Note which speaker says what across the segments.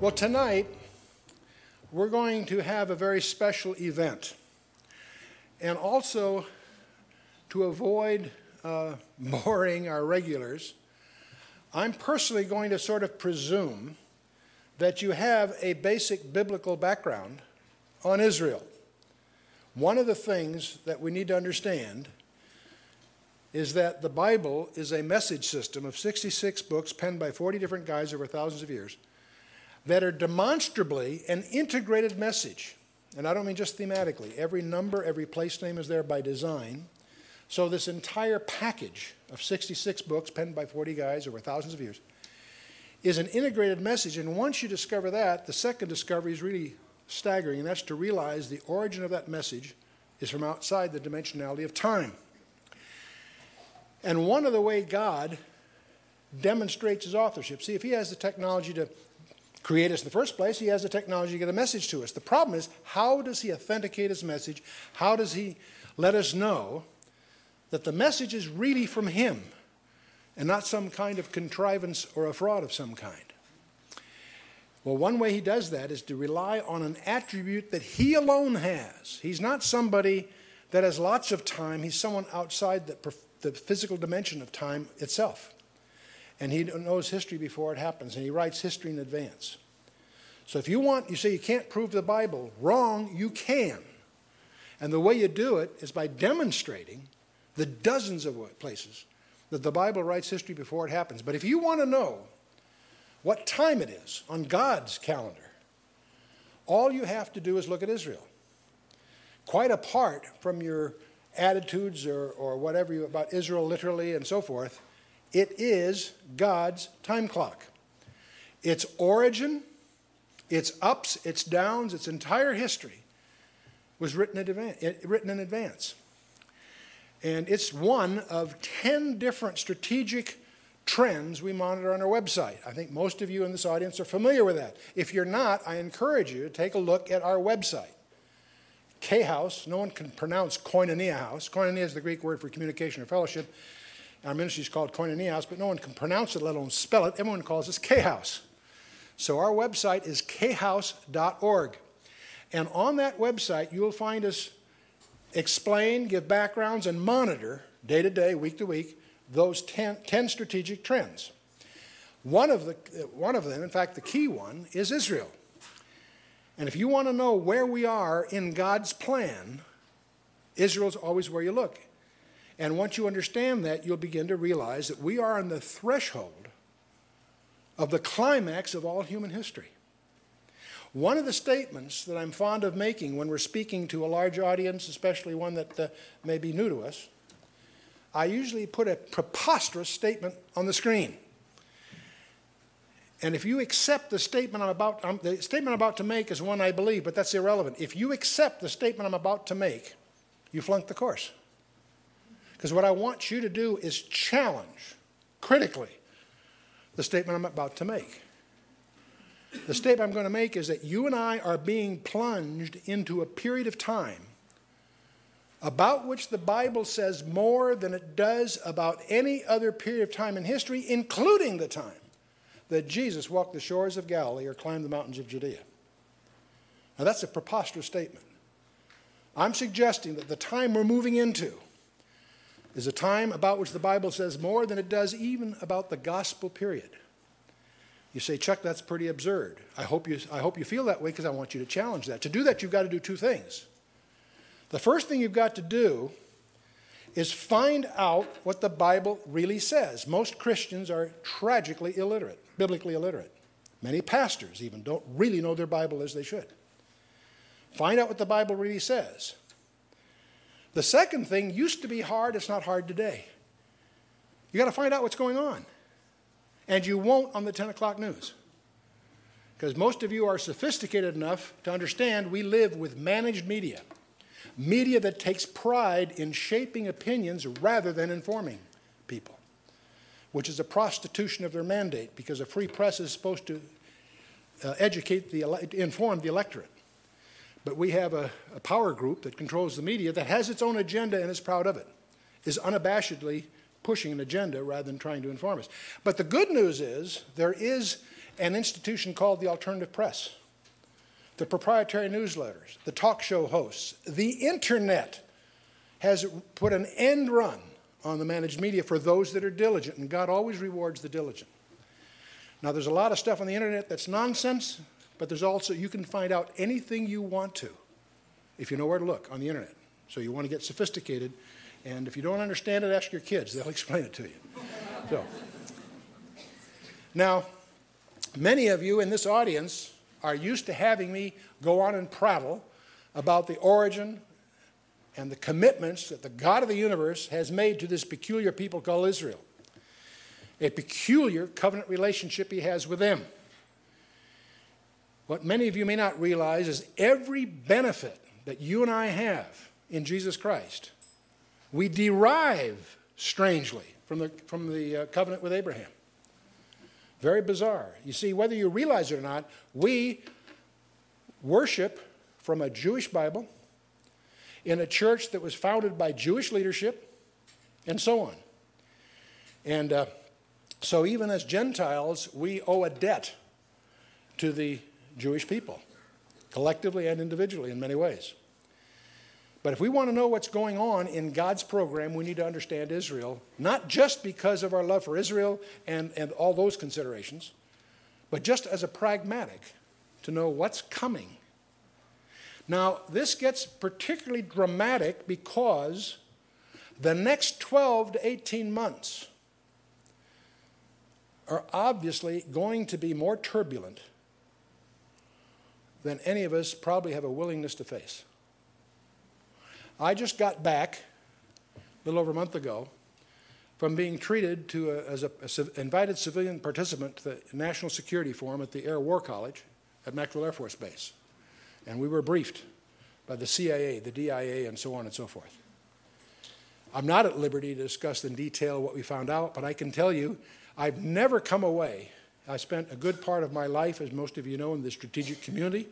Speaker 1: Well, tonight we're going to have a very special event. And also, to avoid boring our regulars, I'm personally going to sort of presume that you have a basic biblical background on Israel. One of the things that we need to understand is that the Bible is a message system of 66 books penned by 40 different guys over thousands of years that are demonstrably an integrated message. And I don't mean just thematically. Every number, every place name is there by design. So this entire package of 66 books penned by 40 guys over thousands of years is an integrated message. And once you discover that, the second discovery is really staggering, and that's to realize the origin of that message is from outside the dimensionality of time. And one of the way God demonstrates his authorship, see, if he has the technology to create us in the first place, he has the technology to get a message to us. The problem is, how does he authenticate his message? How does he let us know that the message is really from him and not some kind of contrivance or a fraud of some kind? Well, one way he does that is to rely on an attribute that he alone has. He's not somebody that has lots of time. He's someone outside the physical dimension of time itself. And he knows history before it happens, and he writes history in advance. So if you say you can't prove the Bible, wrong, you can. And the way you do it is by demonstrating the dozens of places that the Bible writes history before it happens. But if you want to know what time it is on God's calendar, all you have to do is look at Israel. Quite apart from your attitudes or whatever about Israel literally and so forth, it is God's time clock. Its origin, its ups, its downs, its entire history was written in advance. And it's one of 10 different strategic trends we monitor on our website. I think most of you in this audience are familiar with that. If you're not, I encourage you to take a look at our website. K-House, no one can pronounce Koinonia House. Koinonia is the Greek word for communication or fellowship. Our ministry is called Koinonia House, but no one can pronounce it, let alone spell it. Everyone calls us K-House. So our website is khouse.org. And on that website, you will find us explain, give backgrounds, and monitor day to day, week to week, those 10 strategic trends. One of them, in fact, the key one, is Israel. And if you want to know where we are in God's plan, Israel's always where you look. And once you understand that, you'll begin to realize that we are on the threshold of the climax of all human history. One of the statements that I'm fond of making when we're speaking to a large audience, especially one that may be new to us, I usually put a preposterous statement on the screen. And if you accept the statement I'm about to make is one I believe, but that's irrelevant. If you accept the statement I'm about to make, you flunk the course. Because what I want you to do is challenge, critically, the statement I'm about to make. The statement I'm going to make is that you and I are being plunged into a period of time about which the Bible says more than it does about any other period of time in history, including the time that Jesus walked the shores of Galilee or climbed the mountains of Judea. Now that's a preposterous statement. I'm suggesting that the time we're moving into is a time about which the Bible says more than it does even about the gospel period. You say, Chuck, that's pretty absurd. I hope you feel that way because I want you to challenge that. To do that, you've got to do two things. The first thing you've got to do is find out what the Bible really says. Most Christians are tragically illiterate, biblically illiterate. Many pastors even don't really know their Bible as they should. Find out what the Bible really says. The second thing used to be hard. It's not hard today. You've got to find out what's going on. And you won't on the 10 o'clock news. Because most of you are sophisticated enough to understand we live with managed media. Media that takes pride in shaping opinions rather than informing people, which is a prostitution of their mandate, because a free press is supposed to inform the electorate. But we have a power group that controls the media that has its own agenda and is proud of it, is unabashedly pushing an agenda rather than trying to inform us. But the good news is there is an institution called the alternative press, the proprietary newsletters, the talk show hosts. The internet has put an end run on the managed media for those that are diligent, and God always rewards the diligent. Now, there's a lot of stuff on the internet that's nonsense, but there's also, you can find out anything you want to if you know where to look on the internet. So you want to get sophisticated, and if you don't understand it, ask your kids. They'll explain it to you. So, now, many of you in this audience are used to having me go on and prattle about the origin and the commitments that the God of the universe has made to this peculiar people called Israel. A peculiar covenant relationship he has with them. What many of you may not realize is every benefit that you and I have in Jesus Christ, we derive strangely from the covenant with Abraham. Very bizarre. You see, whether you realize it or not, we worship from a Jewish Bible in a church that was founded by Jewish leadership, and so on. And so even as Gentiles, we owe a debt to the Jewish people, collectively and individually in many ways. But if we want to know what's going on in God's program, we need to understand Israel, not just because of our love for Israel and all those considerations, but just as a pragmatic to know what's coming. Now, this gets particularly dramatic because the next 12 to 18 months are obviously going to be more turbulent than any of us probably have a willingness to face. I just got back a little over a month ago from being treated as an invited civilian participant to the National Security Forum at the Air War College at Maxwell Air Force Base. And we were briefed by the CIA, the DIA, and so on and so forth. I'm not at liberty to discuss in detail what we found out, but I can tell you I've never come away. I spent a good part of my life, as most of you know, in the strategic community,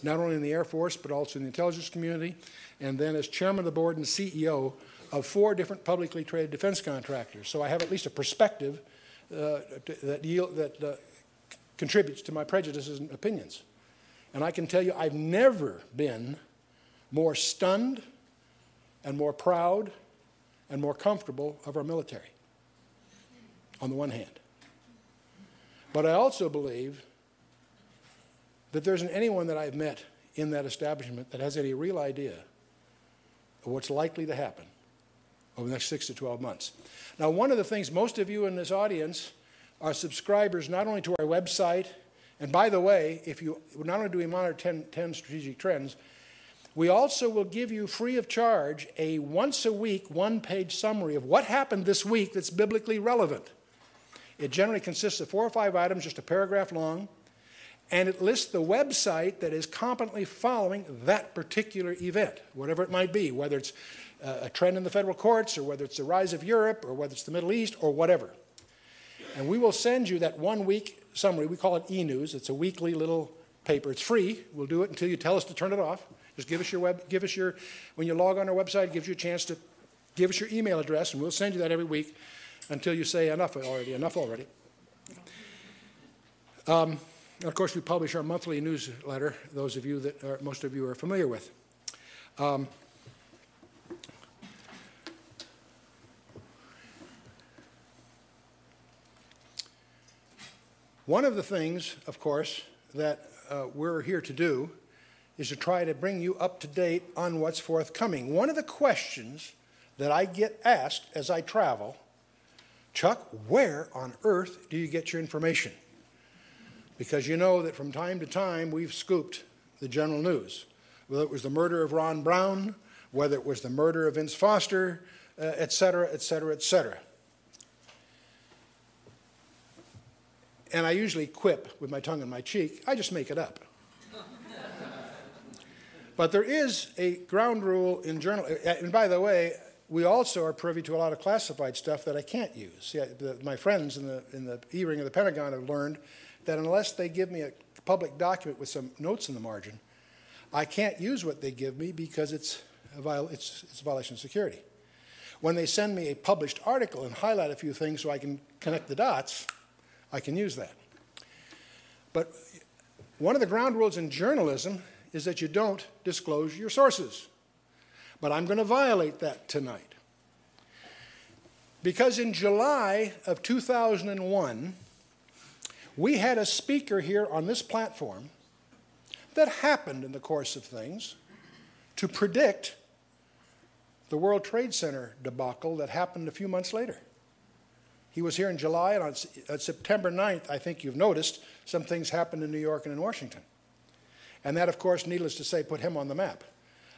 Speaker 1: not only in the Air Force, but also in the intelligence community, and then as chairman of the board and CEO of 4 different publicly traded defense contractors. So I have at least a perspective that contributes to my prejudices and opinions. And I can tell you I've never been more stunned and more proud and more comfortable of our military, on the one hand. But I also believe that there isn't anyone that I've met in that establishment that has any real idea of what's likely to happen over the next 6 to 12 months. Now, one of the things, most of you in this audience are subscribers not only to our website, and by the way, if you not only do we monitor 10 strategic trends, we also will give you free of charge a once-a-week, one-page summary of what happened this week that's biblically relevant. It generally consists of 4 or 5 items, just a paragraph long, and it lists the website that is competently following that particular event, whatever it might be, whether it's a trend in the federal courts, or whether it's the rise of Europe, or whether it's the Middle East, or whatever. And we will send you that 1-week summary. We call it e-news. It's a weekly little paper. It's free. We'll do it until you tell us to turn it off. Just give us your, when you log on our website, it gives you a chance to give us your email address, and we'll send you that every week until you say enough already. Of course, we publish our monthly newsletter, those of you that are, most of you are familiar with. One of the things, of course, that we're here to do is to try to bring you up to date on what's forthcoming. One of the questions that I get asked as I travel, Chuck, where on earth do you get your information? Because you know that from time to time we've scooped the general news, whether it was the murder of Ron Brown, whether it was the murder of Vince Foster, et cetera, et cetera, et cetera. And I usually quip with my tongue in my cheek, I just make it up. But there is a ground rule in journal, and by the way, we also are privy to a lot of classified stuff that I can't use. See, my friends in the E-ring of the Pentagon have learned that unless they give me a public document with some notes in the margin, I can't use what they give me because it's a violation of security. when they send me a published article and highlight a few things so I can connect the dots, I can use that. But one of the ground rules in journalism is that you don't disclose your sources. But I'm going to violate that tonight. Because in July of 2001, we had a speaker here on this platform that happened in the course of things to predict the World Trade Center debacle that happened a few months later. He was here in July, and on September 9th, I think you've noticed, some things happened in New York and in Washington. And that, of course, needless to say, put him on the map.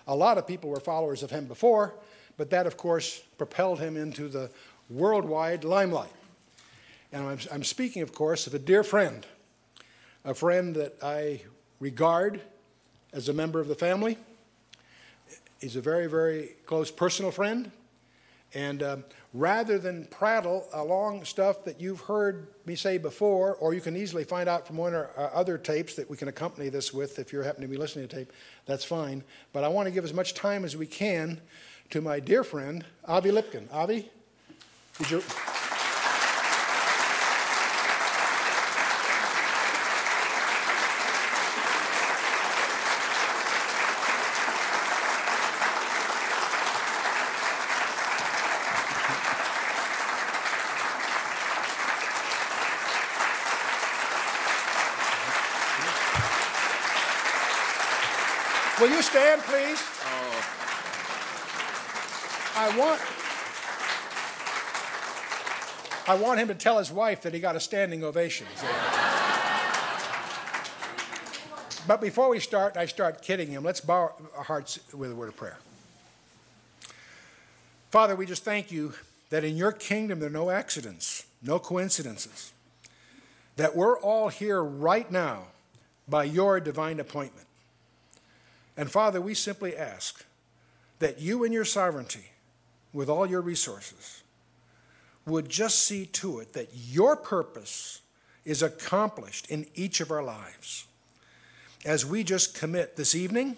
Speaker 1: A lot of people were followers of him before, but that, of course, propelled him into the worldwide limelight. And I'm speaking, of course, of a dear friend, a friend that I regard as a member of the family. He's a very, very close personal friend. And rather than prattle along stuff that you've heard me say before, or you can easily find out from one or other tapes that we can accompany this with if you're happening to be listening to tape, that's fine. But I want to give as much time as we can to my dear friend, Avi Lipkin. Avi, did you... Will you stand, please? Oh. I want him to tell his wife that he got a standing ovation. But before we start, I start kidding him. Let's bow our hearts with a word of prayer. Father, we just thank you that in your kingdom there are no accidents, no coincidences, that we're all here right now by your divine appointment. And Father, we simply ask that you in your sovereignty, with all your resources, would just see to it that your purpose is accomplished in each of our lives as we just commit this evening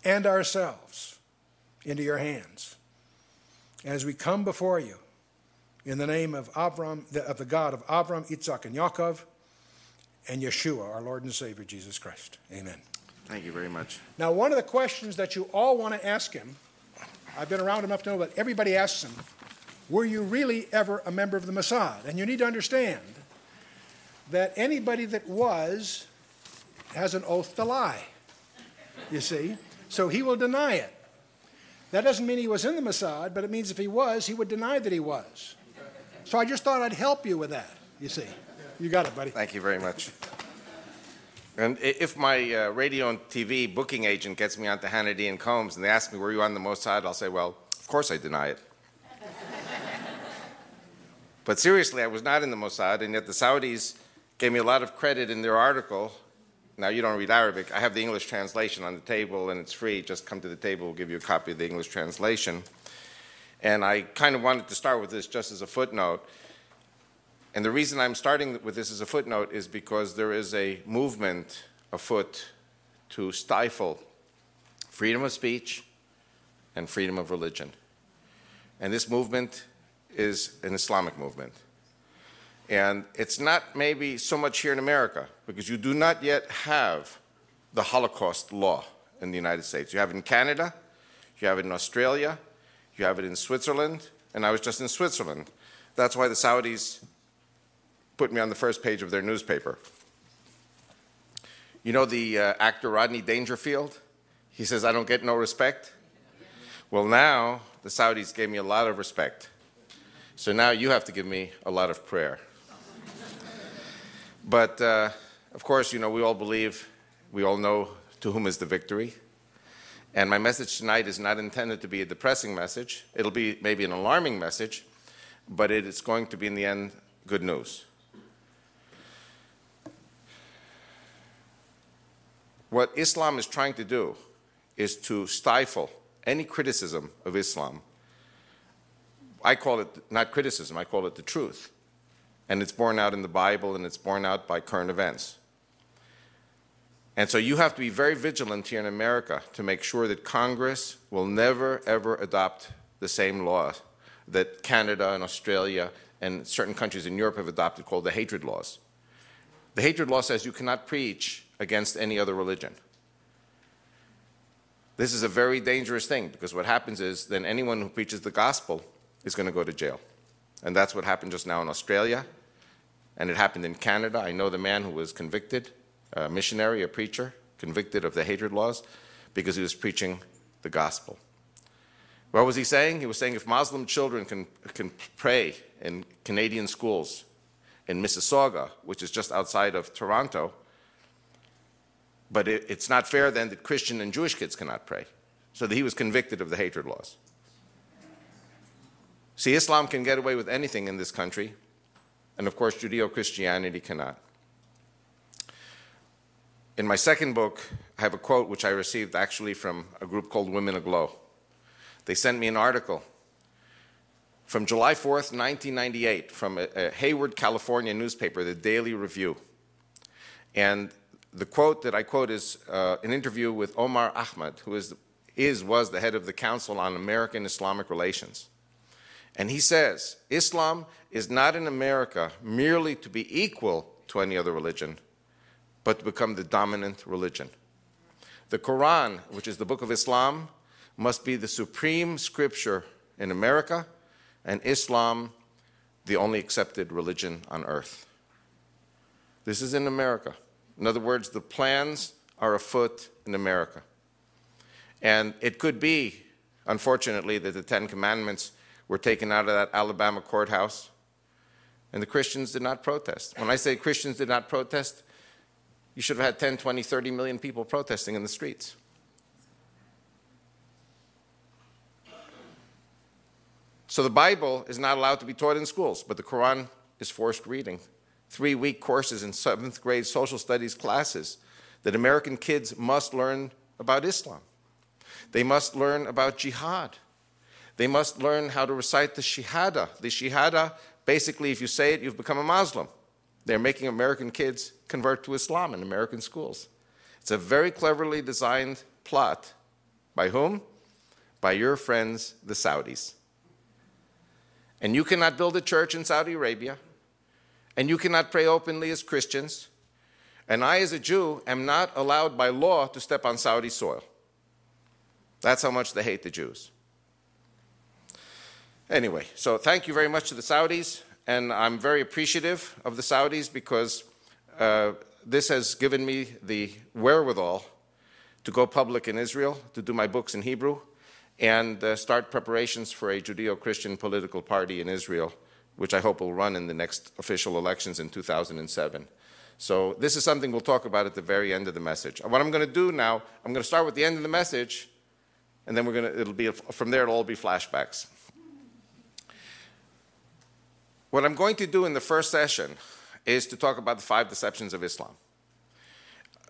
Speaker 1: and ourselves into your hands. As we come before you in the name of Avram, of the God of Avram, Yitzhak, and Yaakov, and Yeshua, our Lord and Savior, Jesus Christ. Amen.
Speaker 2: Thank you very much.
Speaker 1: Now, one of the questions that you all want to ask him, I've been around enough to know that everybody asks him, were you really ever a member of the Mossad? And you need to understand that anybody that was has an oath to lie, you see. So he will deny it. That doesn't mean he was in the Mossad, but it means if he was, he would deny that he was. So I just thought I'd help you with that, you see. You got it, buddy.
Speaker 2: Thank you very much. And if my radio and TV booking agent gets me onto Hannity and Combs and they ask me, were you on the Mossad? I'll say, well, of course I deny it. But seriously, I was not in the Mossad, and yet the Saudis gave me a lot of credit in their article. Now, you don't read Arabic. I have the English translation on the table, and it's free. Just come to the table. We'll give you a copy of the English translation. And I kind of wanted to start with this just as a footnote. And the reason I'm starting with this as a footnote is because there is a movement afoot to stifle freedom of speech and freedom of religion. And this movement is an Islamic movement. And it's not maybe so much here in America, because you do not yet have the Holocaust law in the United States. You have it in Canada, you have it in Australia, you have it in Switzerland, and I was just in Switzerland. That's why the Saudis put me on the first page of their newspaper. You know the actor Rodney Dangerfield? He says, I don't get no respect. Well, now the Saudis gave me a lot of respect. So now you have to give me a lot of prayer. But, of course, you know, we all believe, we all know to whom is the victory. And my message tonight is not intended to be a depressing message. It'll be maybe an alarming message, but it is going to be, in the end, good news. What Islam is trying to do is to stifle any criticism of Islam. I call it not criticism, I call it the truth. And it's borne out in the Bible, and it's borne out by current events. And so you have to be very vigilant here in America to make sure that Congress will never, ever adopt the same law that Canada and Australia and certain countries in Europe have adopted called the hatred laws. The hatred law says you cannot preach against any other religion. This is a very dangerous thing because what happens is then anyone who preaches the gospel is going to go to jail. And that's what happened just now in Australia, and it happened in Canada. I know the man who was convicted, a missionary, a preacher, convicted of the hatred laws because he was preaching the gospel. What was he saying? He was saying if Muslim children can pray in Canadian schools, in Mississauga, which is just outside of Toronto, but it's not fair then that Christian and Jewish kids cannot pray. So that he was convicted of the hatred laws. See, Islam can get away with anything in this country, and of course Judeo-Christianity cannot. In my second book, I have a quote which I received actually from a group called Women Aglow. They sent me an article from July 4th, 1998, from a Hayward, California newspaper, the Daily Review. And the quote that I quote is an interview with Omar Ahmad, who was the head of the Council on American Islamic Relations. And he says, Islam is not in America merely to be equal to any other religion, but to become the dominant religion. The Quran, which is the book of Islam, must be the supreme scripture in America, and Islam the only accepted religion on earth. This is in America. In other words, the plans are afoot in America. And it could be, unfortunately, that the Ten Commandments were taken out of that Alabama courthouse, and the Christians did not protest. When I say Christians did not protest, you should have had 10, 20, 30 million people protesting in the streets. So the Bible is not allowed to be taught in schools, but the Quran is forced reading. 3-week courses in 7th grade social studies classes that American kids must learn about Islam. They must learn about jihad. They must learn how to recite the Shahada. The Shahada, basically, if you say it, you've become a Muslim. They're making American kids convert to Islam in American schools. It's a very cleverly designed plot. By whom? By your friends, the Saudis. And you cannot build a church in Saudi Arabia, and you cannot pray openly as Christians, and I, as a Jew, am not allowed by law to step on Saudi soil. That's how much they hate the Jews. Anyway, so thank you very much to the Saudis, and I'm very appreciative of the Saudis because this has given me the wherewithal to go public in Israel, to do my books in Hebrew, and start preparations for a Judeo-Christian political party in Israel, which I hope will run in the next official elections in 2007. So this is something we'll talk about at the very end of the message. What I'm going to do now, I'm going to start with the end of the message, and then from there it'll all be flashbacks. What I'm going to do in the first session is to talk about the 5 deceptions of Islam.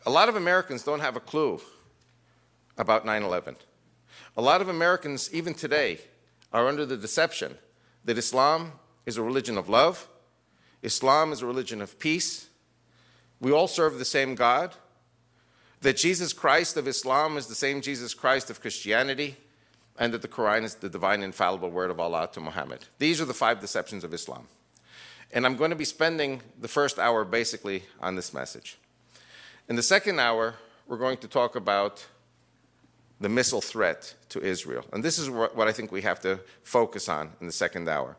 Speaker 2: A lot of Americans don't have a clue about 9/11. A lot of Americans, even today, are under the deception that Islam is a religion of love, Islam is a religion of peace, we all serve the same God, that Jesus Christ of Islam is the same Jesus Christ of Christianity, and that the Quran is the divine infallible word of Allah to Muhammad. These are the 5 deceptions of Islam. And I'm going to be spending the first hour basically on this message. In the second hour, we're going to talk about the missile threat to Israel. And this is what I think we have to focus on in the second hour.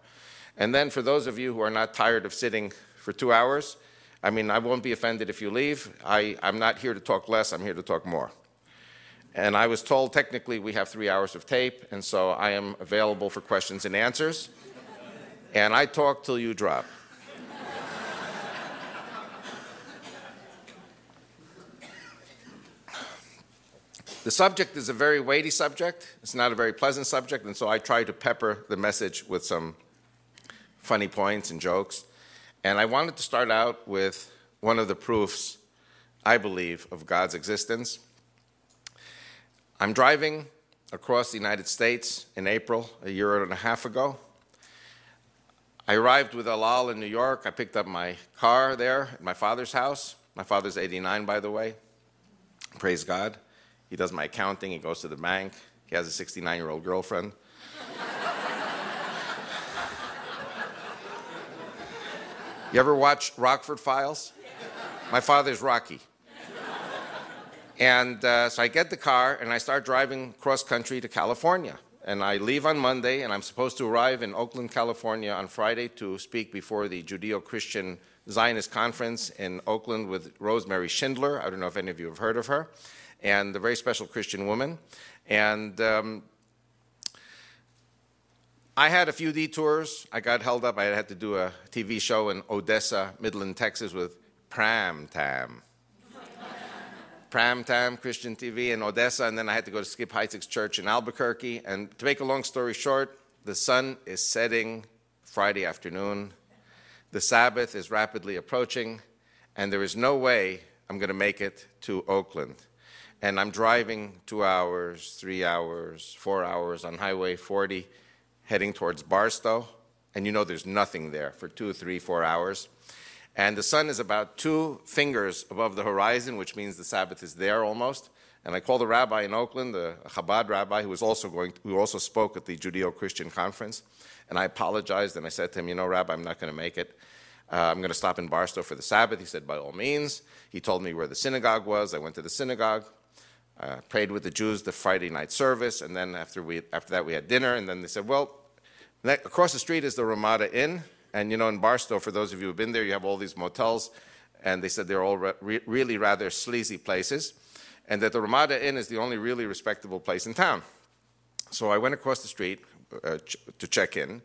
Speaker 2: And then for those of you who are not tired of sitting for 2 hours, I mean, I won't be offended if you leave. I'm not here to talk less, I'm here to talk more. And I was told technically we have 3 hours of tape, and so I am available for questions and answers. And I talk till you drop. The subject is a very weighty subject. It's not a very pleasant subject, and so I try to pepper the message with some funny points and jokes. And I wanted to start out with one of the proofs, I believe, of God's existence. I'm driving across the United States in April, a year and a half ago. I arrived with Alal in New York. I picked up my car there at my father's house. My father's 89, by the way. Praise God. He does my accounting. He goes to the bank. He has a 69-year-old girlfriend. You ever watch Rockford Files? My father's Rocky. And so I get the car and I start driving cross country to California. And I leave on Monday and I'm supposed to arrive in Oakland, California on Friday to speak before the Judeo-Christian Zionist Conference in Oakland with Rosemary Schindler. I don't know if any of you have heard of her. And a very special Christian woman. And I had a few detours. I got held up. I had to do a TV show in Odessa, Midland, Texas with Pram Tam. Pram Tam Christian TV in Odessa, and then I had to go to Skip Heitzig's church in Albuquerque. And to make a long story short, the sun is setting Friday afternoon. The Sabbath is rapidly approaching, and there is no way I'm going to make it to Oakland. And I'm driving 2 hours, 3 hours, 4 hours on Highway 40, heading towards Barstow. And you know there's nothing there for 2, 3, 4 hours. And the sun is about 2 fingers above the horizon, which means the Sabbath is there almost. And I called a rabbi in Oakland, a Chabad rabbi, who also spoke at the Judeo-Christian conference. And I apologized, and I said to him, you know, Rabbi, I'm not going to make it. I'm going to stop in Barstow for the Sabbath. He said, by all means. He told me where the synagogue was. I went to the synagogue, prayed with the Jews the Friday night service, and then after that we had dinner. And then they said, well, across the street is the Ramada Inn. And, you know, in Barstow, for those of you who have been there, you have all these motels. And they said they're all really rather sleazy places. And that the Ramada Inn is the only really respectable place in town. So I went across the street to check in.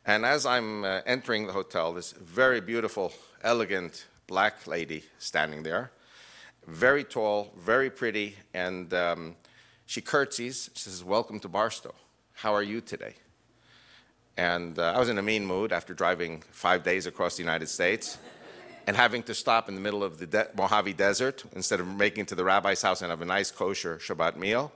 Speaker 2: And as I'm entering the hotel, this very beautiful, elegant black lady standing there. Very tall, very pretty. And she curtsies. She says, welcome to Barstow. How are you today? And I was in a mean mood after driving 5 days across the United States and having to stop in the middle of the Mojave Desert instead of making it to the rabbi's house and have a nice kosher Shabbat meal.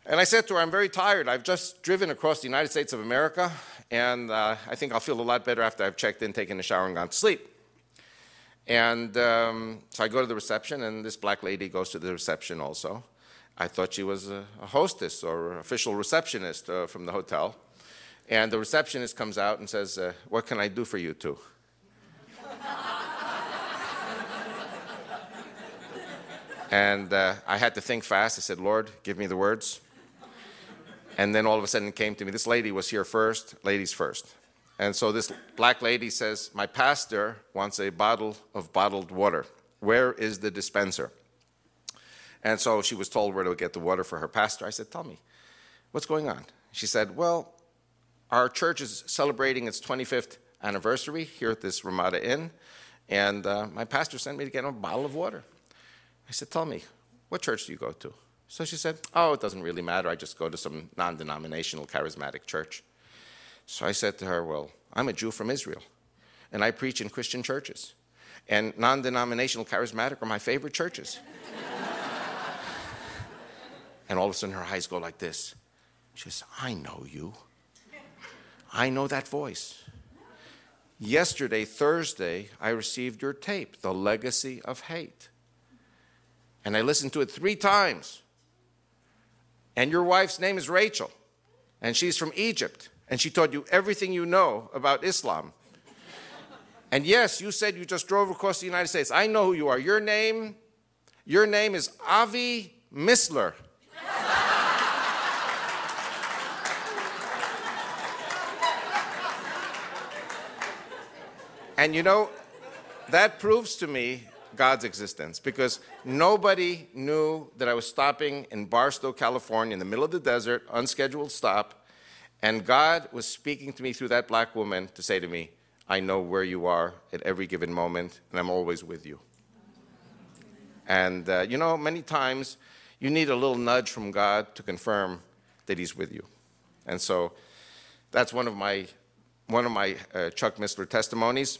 Speaker 2: And I said to her, I'm very tired. I've just driven across the United States of America, and I think I'll feel a lot better after I've checked in, taken a shower, and gone to sleep. And so I go to the reception, and this black lady goes to the reception also. I thought she was a hostess or official receptionist from the hotel. And the receptionist comes out and says, what can I do for you two? And I had to think fast. I said, Lord, give me the words. And then all of a sudden it came to me, this lady was here first, ladies first. And so this black lady says, my pastor wants a bottle of bottled water. Where is the dispenser? And so she was told where to get the water for her pastor. I said, tell me, what's going on? She said, well, our church is celebrating its 25th anniversary here at this Ramada Inn, and my pastor sent me to get him a bottle of water. I said, tell me, what church do you go to? So she said, oh, it doesn't really matter. I just go to some non-denominational charismatic church. So I said to her, well, I'm a Jew from Israel, and I preach in Christian churches, and non-denominational charismatic are my favorite churches. And all of a sudden her eyes go like this. She says, I know you. I know that voice. Yesterday, Thursday, I received your tape, The Legacy of Hate. And I listened to it 3 times. And your wife's name is Rachel. And she's from Egypt. And she taught you everything you know about Islam. And yes, you said you just drove across the United States. I know who you are. Your name is Avi Missler. And you know, that proves to me God's existence, because nobody knew that I was stopping in Barstow, California, in the middle of the desert, unscheduled stop, and God was speaking to me through that black woman to say to me, I know where you are at every given moment, and I'm always with you. And you know, many times you need a little nudge from God to confirm that he's with you. And so that's one of my Chuck Missler testimonies.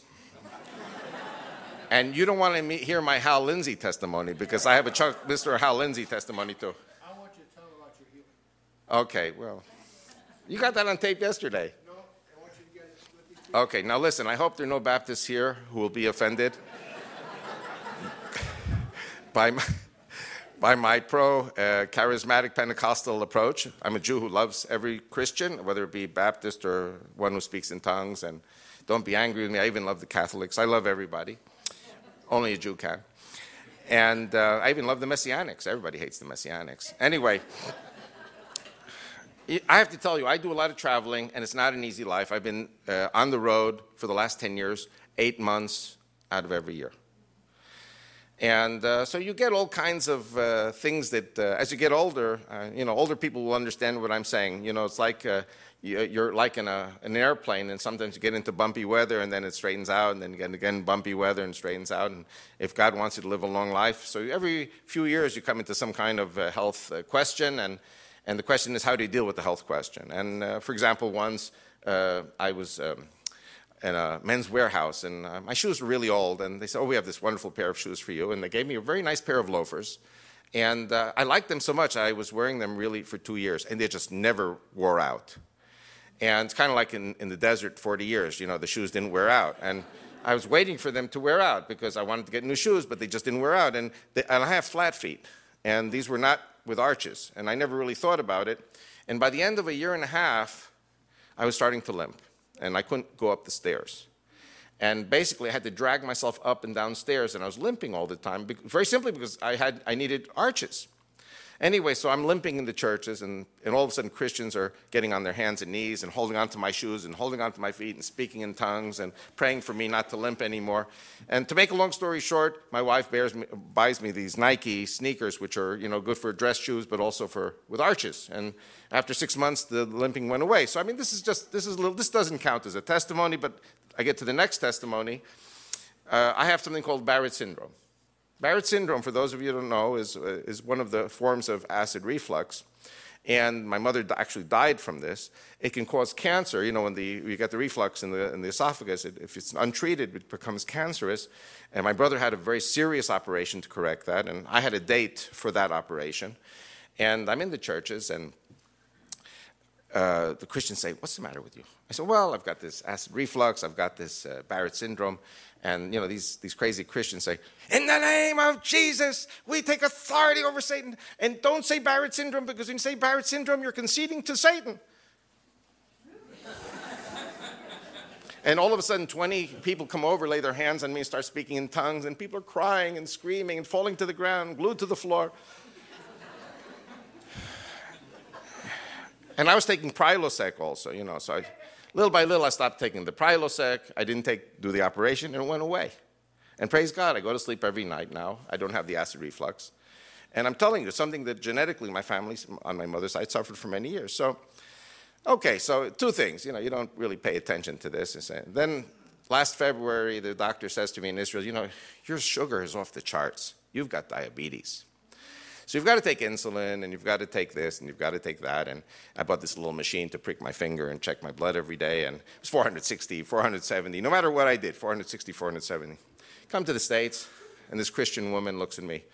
Speaker 2: And you don't want to hear my Hal Lindsey testimony, because I have a Chuck Missler Hal Lindsey testimony too.
Speaker 1: I want you to tell me about your healing.
Speaker 2: Okay, well, you got that on tape yesterday.
Speaker 1: No, I want you to get it.
Speaker 2: Okay, now listen, I hope there are no Baptists here who will be offended by by my charismatic Pentecostal approach. I'm a Jew who loves every Christian, whether it be Baptist or one who speaks in tongues. And don't be angry with me. I even love the Catholics. I love everybody. Only a Jew can. And I even love the Messianics. Everybody hates the Messianics. Anyway, I have to tell you, I do a lot of traveling, and it's not an easy life. I've been on the road for the last 10 years, 8 months out of every year. And so you get all kinds of things that, as you get older, older people will understand what I'm saying. You know, it's like you're like in an airplane, and sometimes you get into bumpy weather, and then it straightens out, and then again bumpy weather and straightens out. And if God wants you to live a long life, so every few years you come into some kind of health question, and the question is, how do you deal with the health question? And for example, once I was in a men's warehouse, and my shoes were really old, and they said, oh, we have this wonderful pair of shoes for you. And they gave me a very nice pair of loafers. And I liked them so much, I was wearing them really for 2 years, and they just never wore out. And it's kind of like in the desert 40 years, the shoes didn't wear out. And I was waiting for them to wear out because I wanted to get new shoes, but they just didn't wear out. And I have flat feet, and these were not with arches, and I never really thought about it. And by the end of a year and a half, I was starting to limp, and I couldn't go up the stairs. And basically, I had to drag myself up and down stairs, and I was limping all the time, very simply because I needed arches. Anyway, so I'm limping in the churches, and all of a sudden Christians are getting on their hands and knees and holding onto my shoes and holding onto my feet and speaking in tongues and praying for me not to limp anymore. And to make a long story short, my wife buys me these Nike sneakers, which are good for dress shoes, but also with arches. And after 6 months, the limping went away. So I mean, this doesn't count as a testimony, but I get to the next testimony. I have something called Barrett syndrome. Barrett syndrome, for those of you who don't know, is one of the forms of acid reflux. And my mother actually died from this. It can cause cancer. When you get the reflux in the esophagus, if it's untreated, it becomes cancerous. And my brother had a very serious operation to correct that. And I had a date for that operation. And I'm in the churches, and the Christians say, what's the matter with you? I said, well, I've got this acid reflux. I've got this Barrett syndrome. And, these crazy Christians say, in the name of Jesus, we take authority over Satan. And don't say Barrett syndrome, because when you say Barrett syndrome, you're conceding to Satan. And all of a sudden, 20 people come over, lay their hands on me, and start speaking in tongues. And people are crying and screaming and falling to the ground, glued to the floor. And I was taking Prilosec also, so little by little, I stopped taking the Prilosec. I didn't do the operation, and it went away. And praise God, I go to sleep every night now. I don't have the acid reflux. And I'm telling you, something that genetically my family, on my mother's side, suffered for many years. So, okay, so 2 things. You don't really pay attention to this. Then last February, the doctor says to me in Israel, your sugar is off the charts. You've got diabetes. So you've got to take insulin, and you've got to take this, and you've got to take that. And I bought this little machine to prick my finger and check my blood every day. And it was 460, 470. No matter what I did, 460, 470. Come to the States, and this Christian woman looks at me.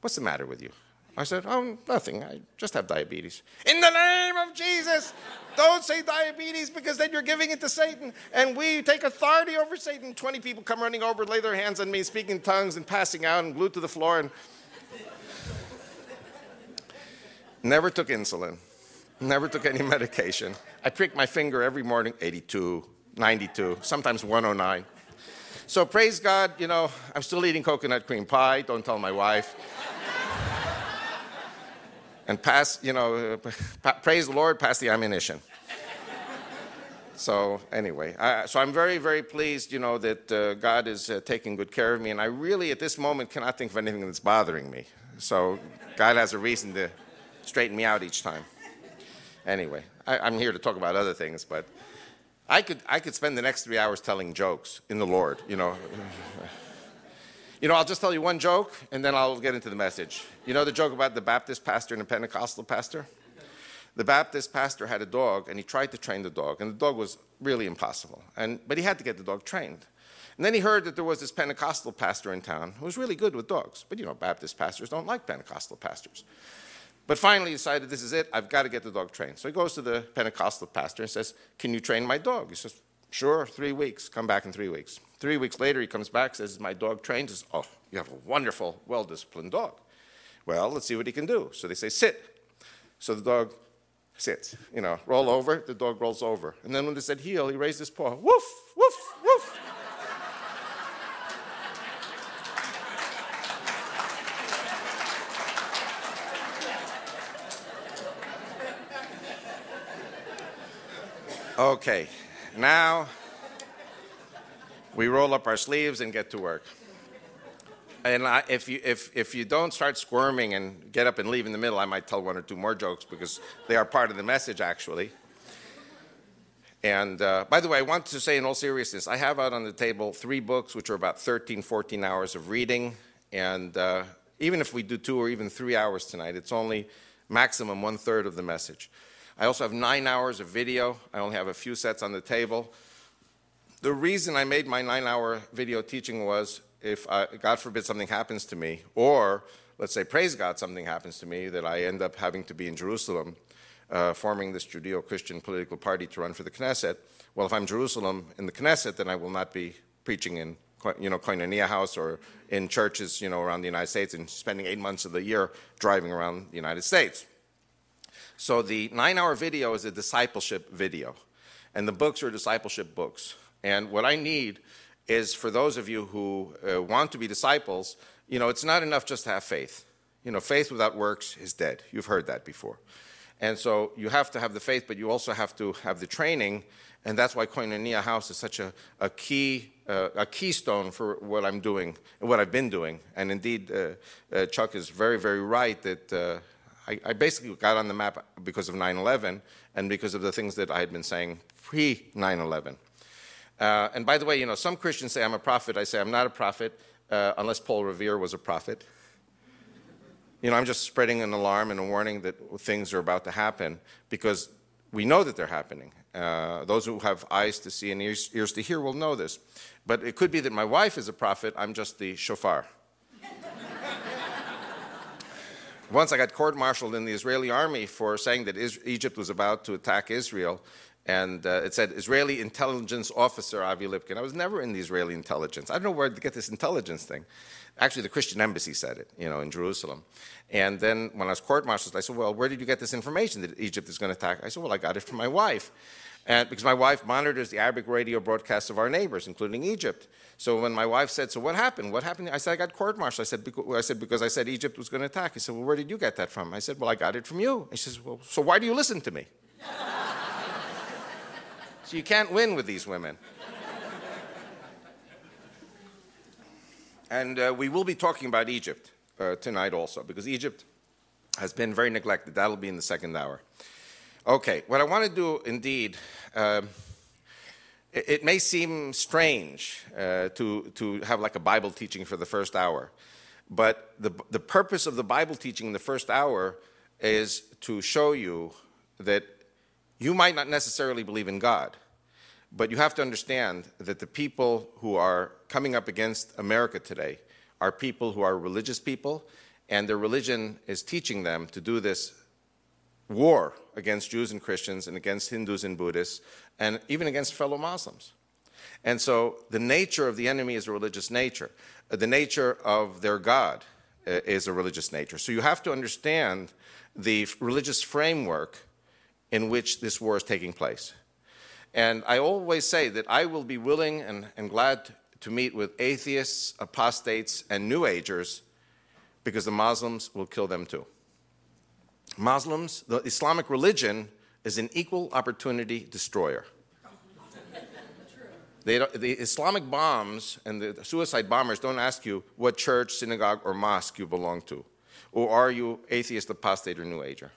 Speaker 2: What's the matter with you? I said, oh, nothing. I just have diabetes. In the name of Jesus, don't say diabetes, because then you're giving it to Satan. And we take authority over Satan. 20 people come running over, lay their hands on me, speaking in tongues and passing out and glued to the floor. And never took insulin, never took any medication. I pricked my finger every morning, 82, 92, sometimes 109. So praise God, I'm still eating coconut cream pie. Don't tell my wife. And praise the Lord, pass the ammunition. So anyway, so I'm very, very pleased, that God is taking good care of me. And I really, at this moment, cannot think of anything that's bothering me. So God has a reason to straighten me out each time. Anyway, I'm here to talk about other things, but I could spend the next 3 hours telling jokes in the Lord, I'll just tell you one joke, and then I'll get into the message. You know the joke about the Baptist pastor and the Pentecostal pastor? The Baptist pastor had a dog, and he tried to train the dog, and the dog was really impossible. But he had to get the dog trained. And then he heard that there was this Pentecostal pastor in town who was really good with dogs. But, Baptist pastors don't like Pentecostal pastors. But finally he decided, this is it, I've got to get the dog trained. So he goes to the Pentecostal pastor and says, can you train my dog? He says, sure, 3 weeks, come back in 3 weeks. 3 weeks later he comes back, says, is my dog trained? He says, oh, you have a wonderful, well-disciplined dog. Well, let's see what he can do. So they say, sit. So the dog sits, roll over, the dog rolls over. And then when they said heel, he raised his paw, woof, woof, woof. Okay, now we roll up our sleeves and get to work. And if you don't start squirming and get up and leave in the middle, I might tell one or two more jokes because they are part of the message, actually. And by the way, I want to say in all seriousness, I have out on the table 3 books, which are about 13, 14 hours of reading. And even if we do 2 or even 3 hours tonight, it's only maximum 1/3 of the message. I also have 9 hours of video. I only have a few sets on the table. The reason I made my 9-hour video teaching was if, God forbid, something happens to me, or let's say, praise God, something happens to me, that I end up having to be in Jerusalem, forming this Judeo-Christian political party to run for the Knesset. Well, if I'm in Jerusalem in the Knesset, then I will not be preaching in, Koinonia House or in churches, around the United States and spending 8 months of the year driving around the United States. So the 9-hour video is a discipleship video, and the books are discipleship books. And what I need is for those of you who want to be disciples, it's not enough just to have faith. Faith without works is dead. You've heard that before. And so you have to have the faith, but you also have to have the training, and that's why Koinonia House is such a keystone for what I'm doing, what I've been doing. And indeed, Chuck is very, very right that I basically got on the map because of 9/11 and because of the things that I had been saying pre-9/11. And by the way, some Christians say I'm a prophet. I say I'm not a prophet unless Paul Revere was a prophet. I'm just spreading an alarm and a warning that things are about to happen because we know that they're happening. Those who have eyes to see and ears to hear will know this. But it could be that my wife is a prophet. I'm just the shofar. Once I got court-martialed in the Israeli army for saying that Egypt was about to attack Israel, and it said, Israeli intelligence officer Avi Lipkin. I was never in the Israeli intelligence. I don't know where to get this intelligence thing. Actually, the Christian embassy said it, in Jerusalem. And then when I was court-martialed, I said, well, where did you get this information that Egypt is going to attack? I said, well, I got it from my wife. And because my wife monitors the Arabic radio broadcasts of our neighbors, including Egypt. So when my wife said, so what happened? What happened? I said, I got court-martialed. I said, because I said Egypt was going to attack. He said, well, where did you get that from? I said, well, I got it from you. He says, well, so why do you listen to me? So you can't win with these women. And we will be talking about Egypt tonight also, because Egypt has been very neglected. That'll be in the 2nd hour. Okay, what I want to do, indeed, it may seem strange to have like a Bible teaching for the 1st hour, but the purpose of the Bible teaching in the 1st hour is to show you that you might not necessarily believe in God, but you have to understand that the people who are coming up against America today are people who are religious people, and their religion is teaching them to do this war against Jews and Christians and against Hindus and Buddhists and even against fellow Muslims. And so the nature of the enemy is a religious nature. The nature of their God is a religious nature. So you have to understand the religious framework in which this war is taking place. And I always say that I will be willing and glad to meet with atheists, apostates, and New Agers because the Muslims will kill them too. Muslims, the Islamic religion, is an equal opportunity destroyer. The Islamic bombs and the suicide bombers don't ask you what church, synagogue, or mosque you belong to, or are you atheist, apostate, or New Ager.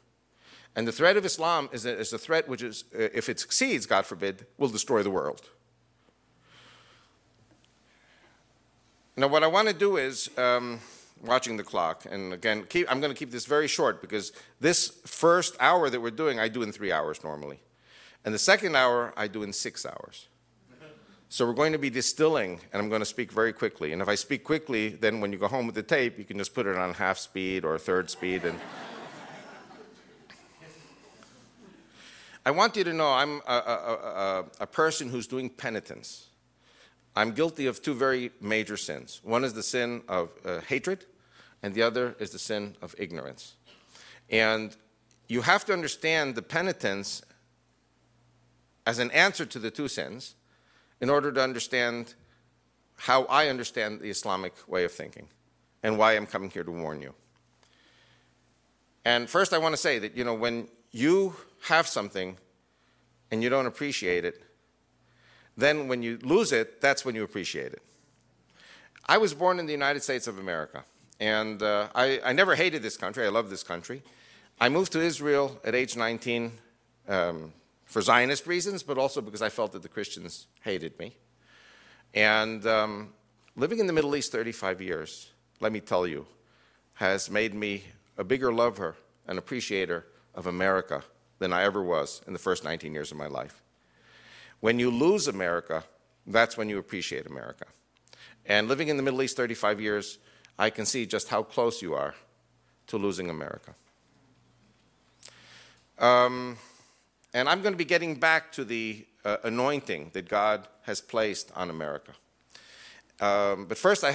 Speaker 2: And the threat of Islam is a threat which is, if it succeeds, God forbid, will destroy the world. Now, what I want to do is, watching the clock, and again, I'm going to keep this very short because this 1st hour that we're doing, I do in 3 hours normally. And the 2nd hour, I do in 6 hours. So we're going to be distilling, and I'm going to speak very quickly. And if I speak quickly, then when you go home with the tape, you can just put it on half speed or 1/3 speed. And I want you to know I'm a person who's doing penitence. I'm guilty of 2 very major sins. One is the sin of hatred, and the other is the sin of ignorance. And you have to understand the penitence as an answer to the two sins in order to understand how I understand the Islamic way of thinking and why I'm coming here to warn you. And first I want to say that, when you have something and you don't appreciate it, then when you lose it, that's when you appreciate it. I was born in the United States of America, and I never hated this country. I love this country. I moved to Israel at age 19 for Zionist reasons, but also because I felt that the Christians hated me. And living in the Middle East 35 years, let me tell you, has made me a bigger lover and appreciator of America than I ever was in the first 19 years of my life. When you lose America, that's when you appreciate America. And living in the Middle East 35 years, I can see just how close you are to losing America. And I'm going to be getting back to the anointing that God has placed on America. But first I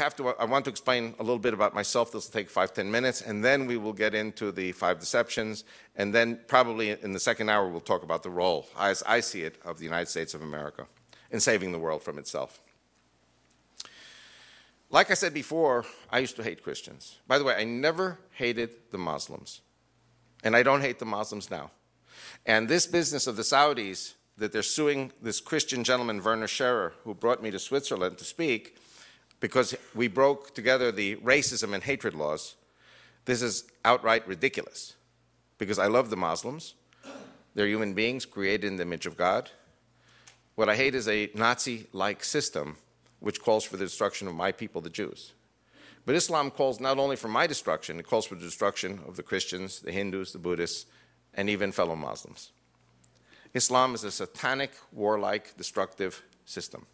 Speaker 2: want to explain a little bit about myself. This will take 5-10 minutes, and then we will get into the 5 deceptions, and then probably in the second hour we'll talk about the role, as I see it, of the United States of America in saving the world from itself. Like I said before, I used to hate Christians. By the way, I never hated the Muslims, and I don't hate the Muslims now. And this business of the Saudis, that they're suing this Christian gentleman, Werner Scherer, who brought me to Switzerland to speak, because we broke together the racism and hatred laws, this is outright ridiculous. Because I love the Muslims. They're human beings created in the image of God. What I hate is a Nazi-like system which calls for the destruction of my people, the Jews. But Islam calls not only for my destruction, it calls for the destruction of the Christians, the Hindus, the Buddhists, and even fellow Muslims. Islam is a satanic, warlike, destructive system.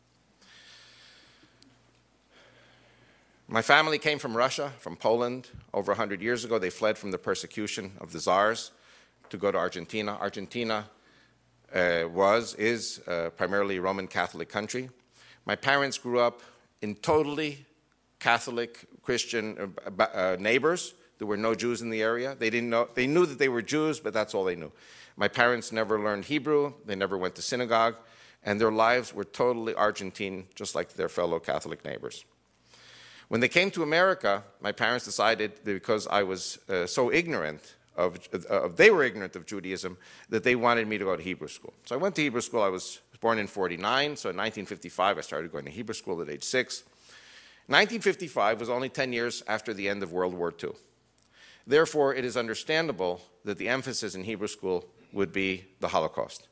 Speaker 2: My family came from Russia, from Poland, over 100 years ago. They fled from the persecution of the Tsars to go to Argentina. Argentina is primarily a Roman Catholic country. My parents grew up in totally Catholic Christian neighbors. There were no Jews in the area. They knew that they were Jews, but that's all they knew. My parents never learned Hebrew. They never went to synagogue. And their lives were totally Argentine, just like their fellow Catholic neighbors. When they came to America, my parents decided that because I was so ignorant they were ignorant of Judaism, that they wanted me to go to Hebrew school. So I went to Hebrew school. I was born in 1949, so in 1955 I started going to Hebrew school at age 6. 1955 was only 10 years after the end of World War II. Therefore, it is understandable that the emphasis in Hebrew school would be the Holocaust.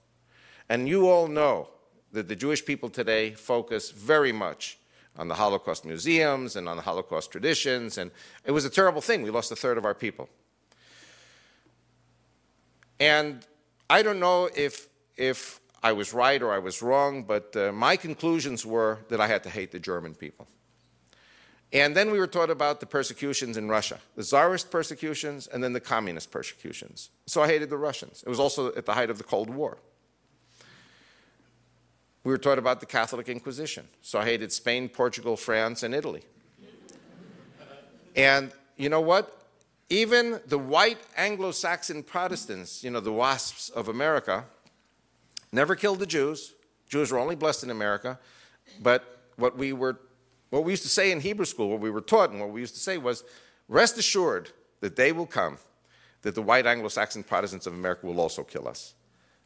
Speaker 2: And you all know that the Jewish people today focus very much on the Holocaust museums and on the Holocaust traditions, and it was a terrible thing. We lost a third of our people. And I don't know if I was right or I was wrong, but my conclusions were that I had to hate the German people. And then we were taught about the persecutions in Russia, the Tsarist persecutions and then the communist persecutions. So I hated the Russians. It was also at the height of the Cold War. We were taught about the Catholic Inquisition. So I hated Spain, Portugal, France, and Italy. And you know what? Even the white Anglo-Saxon Protestants, the WASPs of America, never killed the Jews. Jews were only blessed in America. But what we used to say in Hebrew school, what we were taught and what we used to say was, rest assured that day will come that the white Anglo-Saxon Protestants of America will also kill us.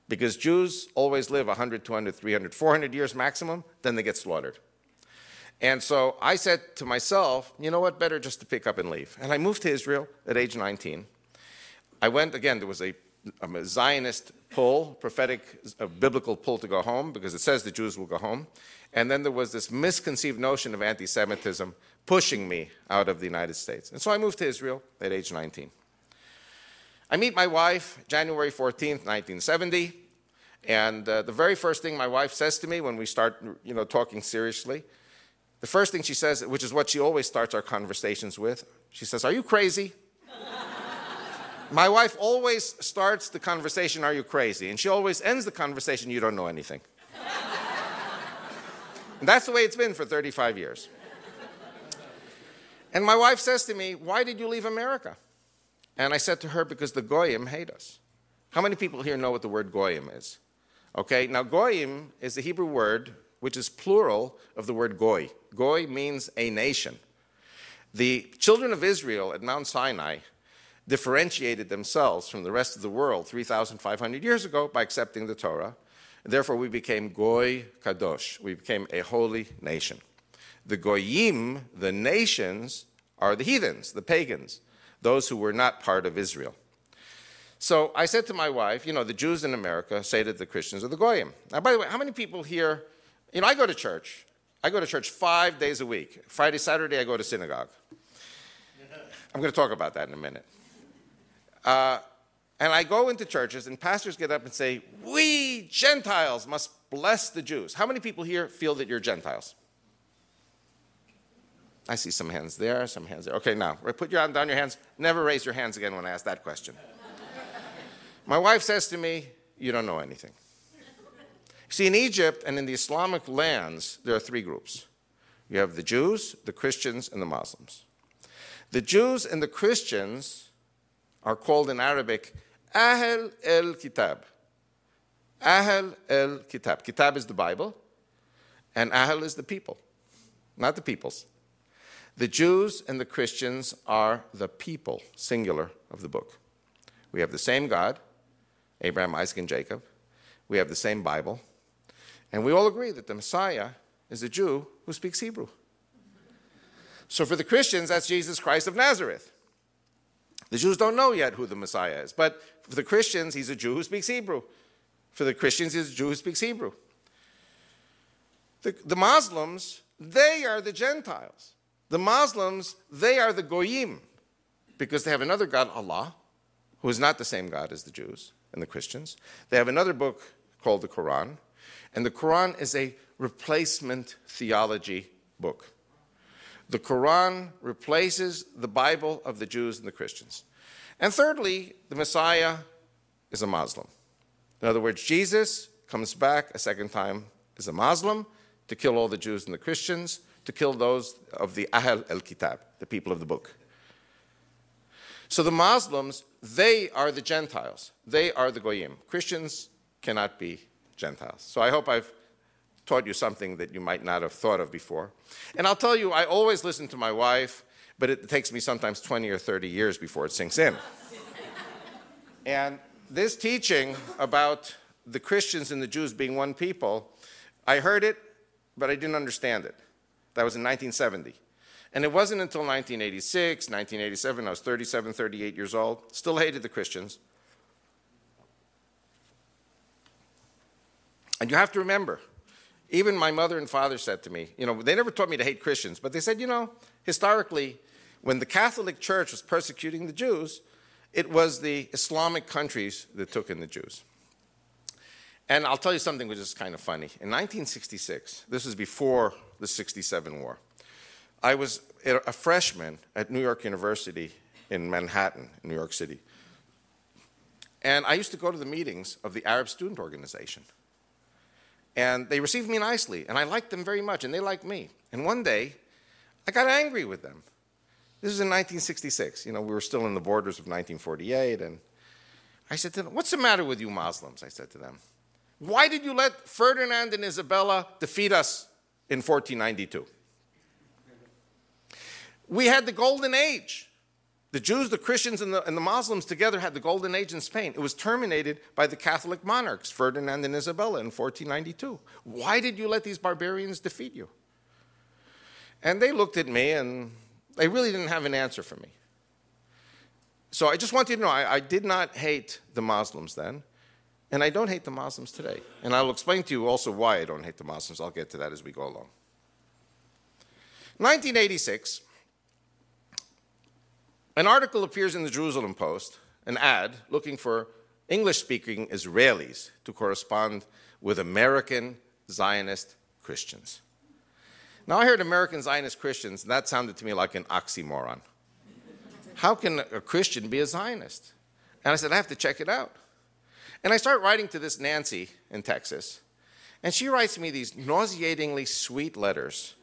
Speaker 2: Because Jews always live 100, 200, 300, 400 years maximum, then they get slaughtered. And so I said to myself, you know what, better just to pick up and leave. And I moved to Israel at age 19. I went, again, there was a Zionist pull, prophetic, biblical pull to go home, because it says the Jews will go home. And then there was this misconceived notion of anti-Semitism pushing me out of the United States. And so I moved to Israel at age 19. I meet my wife January 14th, 1970, and the very first thing my wife says to me when we start, talking seriously, the first thing she says, which is what she always starts our conversations with, she says, "Are you crazy?" My wife always starts the conversation, "Are you crazy?" And she always ends the conversation, "You don't know anything." And that's the way it's been for 35 years. And my wife says to me, why did you leave America? And I said to her, because the Goyim hate us. How many people here know what the word Goyim is? Okay, now Goyim is the Hebrew word which is plural of the word Goy. Goy means a nation. The children of Israel at Mount Sinai differentiated themselves from the rest of the world 3,500 years ago by accepting the Torah. Therefore, we became Goy Kadosh. We became a holy nation. The Goyim, the nations, are the heathens, the pagans, those who were not part of Israel. So I said to my wife, the Jews in America say that the Christians are the Goyim. Now, by the way, how many people here, I go to church. I go to church 5 days a week. Friday, Saturday, I go to synagogue. I'm going to talk about that in a minute. And I go into churches, and pastors get up and say, we Gentiles must bless the Jews. How many people here feel that you're Gentiles? I see some hands there, some hands there. Okay, now, put down your hands. Never raise your hands again when I ask that question. My wife says to me, you don't know anything. See, in Egypt and in the Islamic lands, there are 3 groups. You have the Jews, the Christians, and the Muslims. The Jews and the Christians are called in Arabic Ahl el-Kitab. Ahl el-Kitab. Kitab is the Bible, and Ahl is the people, not the peoples. The Jews and the Christians are the people, singular, of the book. We have the same God, Abraham, Isaac, and Jacob. We have the same Bible. And we all agree that the Messiah is a Jew who speaks Hebrew. So for the Christians, that's Jesus Christ of Nazareth. The Jews don't know yet who the Messiah is. But for the Christians, he's a Jew who speaks Hebrew. For the Christians, he's a Jew who speaks Hebrew. The Muslims, they are the Gentiles. The Muslims, they are the Goyim, because they have another God, Allah, who is not the same God as the Jews and the Christians. They have another book called the Quran, and the Quran is a replacement theology book. The Quran replaces the Bible of the Jews and the Christians. And thirdly, the Messiah is a Muslim. In other words, Jesus comes back a second time as a Muslim to kill all the Jews and the Christians, to kill those of the Ahl el-Kitab, the people of the book. So the Muslims, they are the Gentiles. They are the Goyim. Christians cannot be Gentiles. So I hope I've taught you something that you might not have thought of before. And I'll tell you, I always listen to my wife, but it takes me sometimes 20 or 30 years before it sinks in. And this teaching about the Christians and the Jews being one people, I heard it, but I didn't understand it. That was in 1970. And it wasn't until 1986, 1987, I was 37, 38 years old, still hated the Christians. And you have to remember, even my mother and father said to me, they never taught me to hate Christians, but they said, historically, when the Catholic Church was persecuting the Jews, it was the Islamic countries that took in the Jews. And I'll tell you something which is kind of funny. In 1966, this was before the 67 war, I was a freshman at New York University in Manhattan, New York City. And I used to go to the meetings of the Arab Student Organization. And they received me nicely, and I liked them very much, and they liked me. And one day, I got angry with them. This was in 1966. We were still in the borders of 1948, and I said to them, what's the matter with you Muslims? I said to them. Why did you let Ferdinand and Isabella defeat us in 1492? We had the golden age. The Jews, the Christians, and the Muslims together had the golden age in Spain. It was terminated by the Catholic monarchs, Ferdinand and Isabella, in 1492. Why did you let these barbarians defeat you? And they looked at me, and they really didn't have an answer for me. So I just want you to know, I did not hate the Muslims then, and I don't hate the Muslims today. And I'll explain to you also why I don't hate the Muslims. I'll get to that as we go along. 1986, an article appears in the Jerusalem Post, an ad looking for English-speaking Israelis to correspond with American Zionist Christians. Now, I heard American Zionist Christians, and that sounded to me like an oxymoron. How can a Christian be a Zionist? And I said, I have to check it out. And I start writing to this Nancy in Texas, and she writes me these nauseatingly sweet letters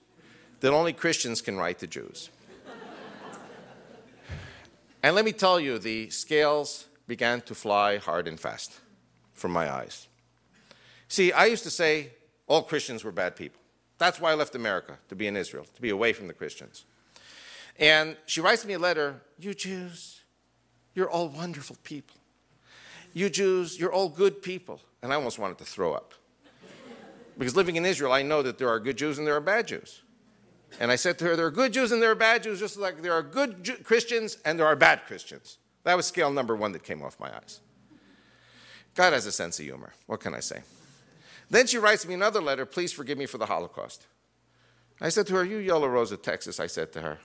Speaker 2: that only Christians can write to Jews. And let me tell you, the scales began to fly hard and fast from my eyes. See, I used to say all Christians were bad people. That's why I left America, to be in Israel, to be away from the Christians. And she writes me a letter, you Jews, you're all wonderful people. You Jews, you're all good people. And I almost wanted to throw up. Because living in Israel, I know that there are good Jews and there are bad Jews. And I said to her, there are good Jews and there are bad Jews, just like there are good Christians and there are bad Christians. That was scale number one that came off my eyes. God has a sense of humor. What can I say? Then she writes me another letter, please forgive me for the Holocaust. I said to her, you Yellow Rose of Texas, I said to her.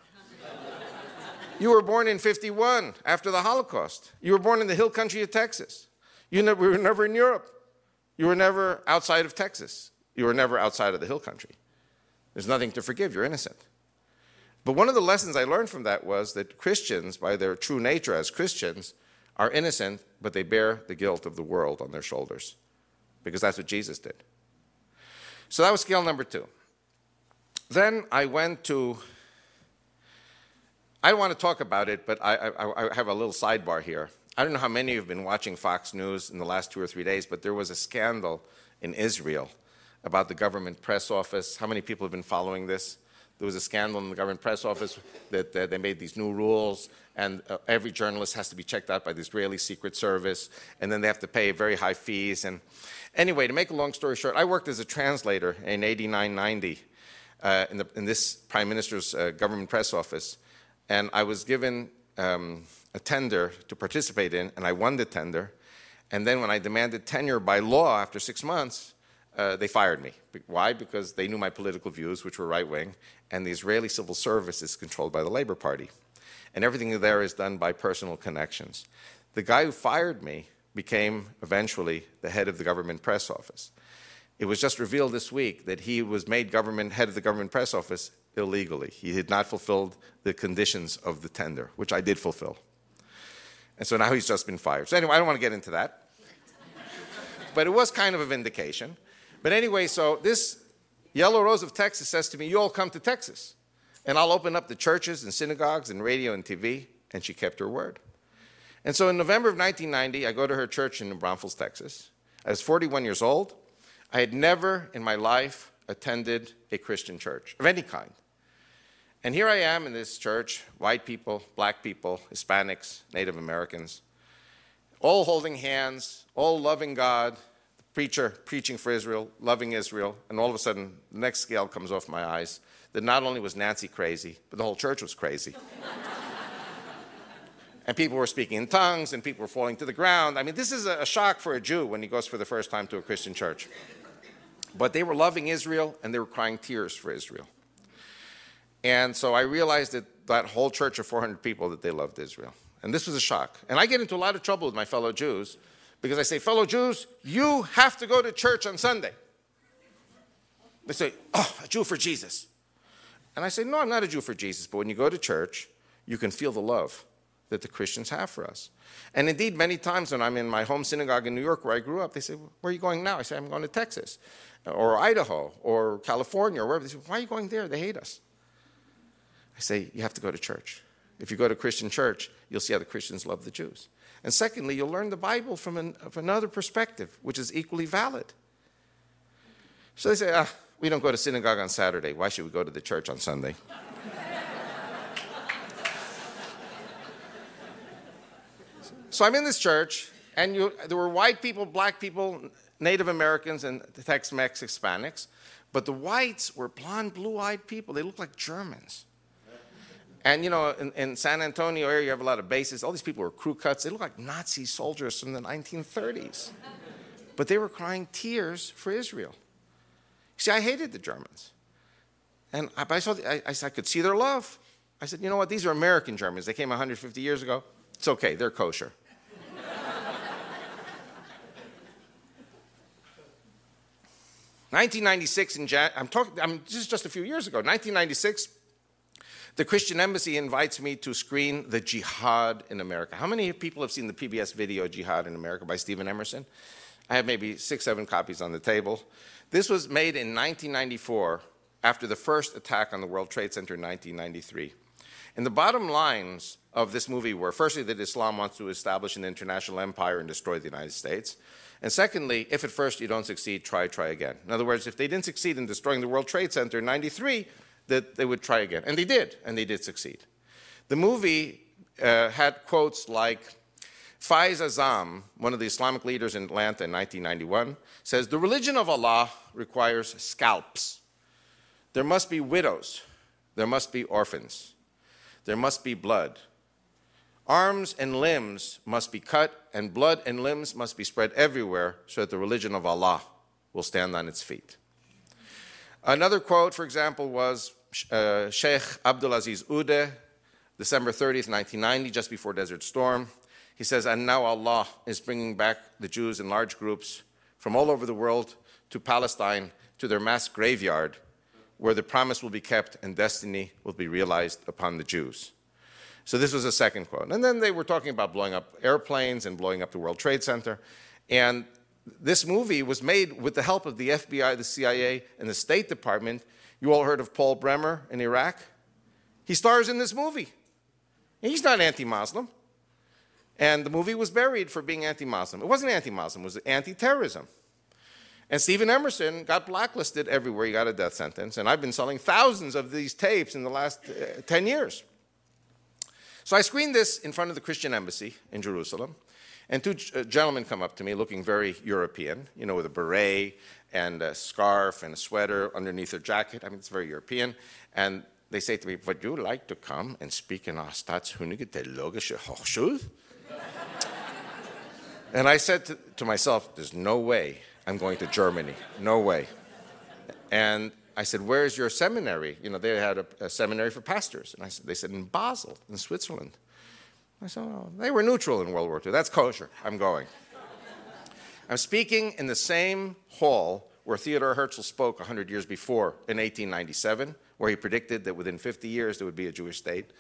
Speaker 2: You were born in 51, after the Holocaust. You were born in the hill country of Texas. We were never in Europe. You were never outside of Texas. You were never outside of the hill country. There's nothing to forgive. You're innocent. But one of the lessons I learned from that was that Christians, by their true nature as Christians, are innocent, but they bear the guilt of the world on their shoulders, because that's what Jesus did. So that was scale number two. Then I went to, I don't want to talk about it, but I have a little sidebar here. I don't know how many of you have been watching Fox News in the last 2 or 3 days, but there was a scandal in Israel about the government press office. How many people have been following this? There was a scandal in the government press office that they made these new rules, and every journalist has to be checked out by the Israeli Secret Service, and then they have to pay very high fees. And anyway, to make a long story short, I worked as a translator in 89, 90 in this Prime Minister's government press office, and I was given a tender to participate in, and I won the tender. And then when I demanded tenure by law after 6 months, they fired me. Why? Because they knew my political views, which were right-wing, and the Israeli civil service is controlled by the Labor Party. And everything there is done by personal connections. The guy who fired me became eventually the head of the government press office. It was just revealed this week that he was made head of the government press office illegally. He had not fulfilled the conditions of the tender, which I did fulfill. And so now he's just been fired. So anyway, I don't want to get into that. But it was kind of a vindication. But anyway, so this Yellow Rose of Texas says to me, you all come to Texas, and I'll open up the churches and synagogues and radio and TV, and she kept her word. And so in November of 1990, I go to her church in New Braunfels, Texas. I was 41 years old. I had never in my life attended a Christian church of any kind. And here I am in this church, white people, black people, Hispanics, Native Americans, all holding hands, all loving God, preacher preaching for Israel, loving Israel, and all of a sudden the next scale comes off my eyes that not only was Nancy crazy, but the whole church was crazy. And people were speaking in tongues, and people were falling to the ground. I mean, this is a shock for a Jew when he goes for the first time to a Christian church. But they were loving Israel, and they were crying tears for Israel. And so I realized that whole church of 400 people, that they loved Israel. And this was a shock. And I get into a lot of trouble with my fellow Jews, because I say, fellow Jews, you have to go to church on Sunday. They say, oh, a Jew for Jesus. And I say, no, I'm not a Jew for Jesus. But when you go to church, you can feel the love that the Christians have for us. And indeed, many times when I'm in my home synagogue in New York where I grew up, they say, where are you going now? I say, I'm going to Texas or Idaho or California or wherever. They say, why are you going there? They hate us. I say, you have to go to church. If you go to a Christian church, you'll see how the Christians love the Jews. And secondly, you'll learn the Bible from another perspective, which is equally valid. So they say, we don't go to synagogue on Saturday. Why should we go to the church on Sunday? So I'm in this church, and there were white people, black people, Native Americans, and Tex-Mex Hispanics. But the whites were blonde, blue-eyed people. They looked like Germans. And, you know, in San Antonio area, you have a lot of bases. All these people were crew cuts. They looked like Nazi soldiers from the 1930s. But they were crying tears for Israel. You see, I hated the Germans. And I could see their love. I said, you know what? These are American Germans. They came 150 years ago. It's okay. They're kosher. 1996, this is just a few years ago. 1996, the Christian Embassy invites me to screen The Jihad in America. How many people have seen the PBS video Jihad in America by Stephen Emerson? I have maybe 6, 7 copies on the table. This was made in 1994 after the first attack on the World Trade Center in 1993. And the bottom lines of this movie were, firstly, that Islam wants to establish an international empire and destroy the United States. And secondly, if at first you don't succeed, try again. In other words, if they didn't succeed in destroying the World Trade Center in '93, that they would try again. And they did succeed. The movie had quotes like, Faiz Azam, one of the Islamic leaders in Atlanta in 1991, says, "The religion of Allah requires scalps. There must be widows. There must be orphans. There must be blood. Arms and limbs must be cut, and blood and limbs must be spread everywhere so that the religion of Allah will stand on its feet." Another quote, for example, was Sheikh Abdulaziz Ude, December 30th, 1990, just before Desert Storm. He says, "And now Allah is bringing back the Jews in large groups from all over the world to Palestine, to their mass graveyard, where the promise will be kept and destiny will be realized upon the Jews." So this was a second quote. And then they were talking about blowing up airplanes and blowing up the World Trade Center. And this movie was made with the help of the FBI, the CIA, and the State Department. You all heard of Paul Bremer in Iraq? He stars in this movie. He's not anti-Muslim. And the movie was buried for being anti-Muslim. It wasn't anti-Muslim, it was anti-terrorism. And Stephen Emerson got blacklisted everywhere. He got a death sentence. And I've been selling thousands of these tapes in the last 10 years. So I screened this in front of the Christian embassy in Jerusalem. And two gentlemen come up to me looking very European, you know, with a beret and a scarf and a sweater underneath their jacket. I mean, it's very European. And they say to me, "Would you like to come and speak in our Staatshundige Theologische Hochschule?" And I said to myself, there's no way I'm going to Germany. No way. And I said, "Where's your seminary?" You know, they had a seminary for pastors. And they said, "In Basel, in Switzerland." I said, "Oh, they were neutral in World War II. That's kosher. I'm going." I'm speaking in the same hall where Theodor Herzl spoke 100 years before in 1897, where he predicted that within 50 years there would be a Jewish state.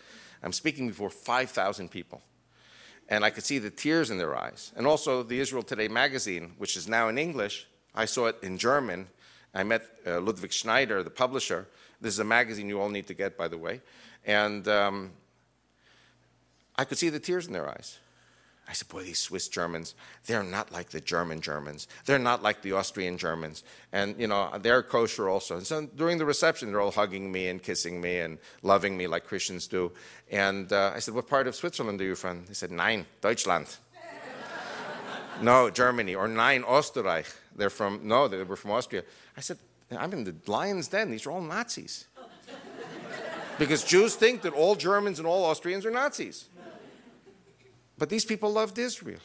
Speaker 2: I'm speaking before 5,000 people. And I could see the tears in their eyes. And also the Israel Today magazine, which is now in English, I saw it in German. I met Ludwig Schneider, the publisher. This is a magazine you all need to get, by the way. And I could see the tears in their eyes. I said, boy, these Swiss Germans, they're not like the German Germans. They're not like the Austrian Germans. And, you know, they're kosher also. And so during the reception, they're all hugging me and kissing me and loving me like Christians do. And I said, what part of Switzerland are you from? They said, Nein, Deutschland. No, Germany. Or Nein, Österreich. They were from Austria. I said, I'm in the lion's den. These are all Nazis. Because Jews think that all Germans and all Austrians are Nazis. But these people loved Israel.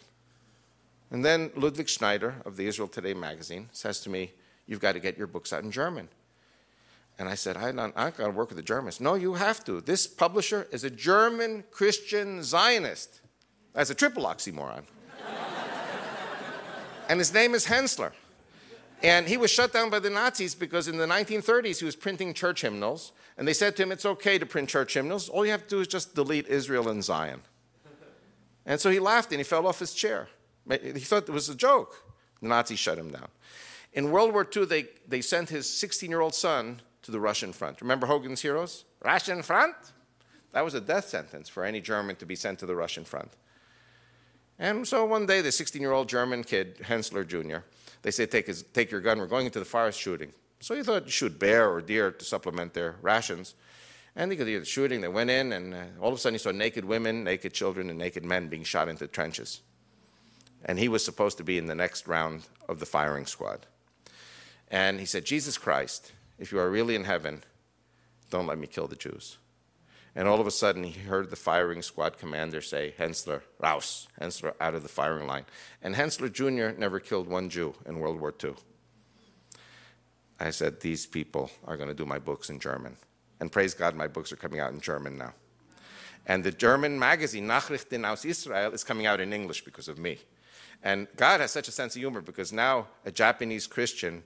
Speaker 2: And then Ludwig Schneider of the Israel Today magazine says to me, you've got to get your books out in German. And I said, I'm not going to work with the Germans. No, you have to. This publisher is a German Christian Zionist. That's a triple oxymoron. And his name is Missler. And he was shut down by the Nazis because in the 1930s he was printing church hymnals. And they said to him, it's okay to print church hymnals. All you have to do is just delete Israel and Zion. And so he laughed and he fell off his chair. He thought it was a joke. The Nazis shut him down. In World War II, they sent his 16-year-old son to the Russian front. Remember Hogan's Heroes? Russian front? That was a death sentence for any German to be sent to the Russian front. And so one day, the 16-year-old German kid, Missler Jr., they said, take your gun, we're going into the forest shooting. So he thought, shoot bear or deer to supplement their rations. And they could hear the shooting. They went in, and all of a sudden he saw naked women, naked children, and naked men being shot into trenches. And he was supposed to be in the next round of the firing squad. And he said, Jesus Christ, if you are really in heaven, don't let me kill the Jews. And all of a sudden he heard the firing squad commander say, Missler, raus, Missler out of the firing line. And Missler Jr. never killed one Jew in World War II. I said, these people are going to do my books in German. And praise God, my books are coming out in German now. And the German magazine, Nachrichten aus Israel, is coming out in English because of me. And God has such a sense of humor because now a Japanese Christian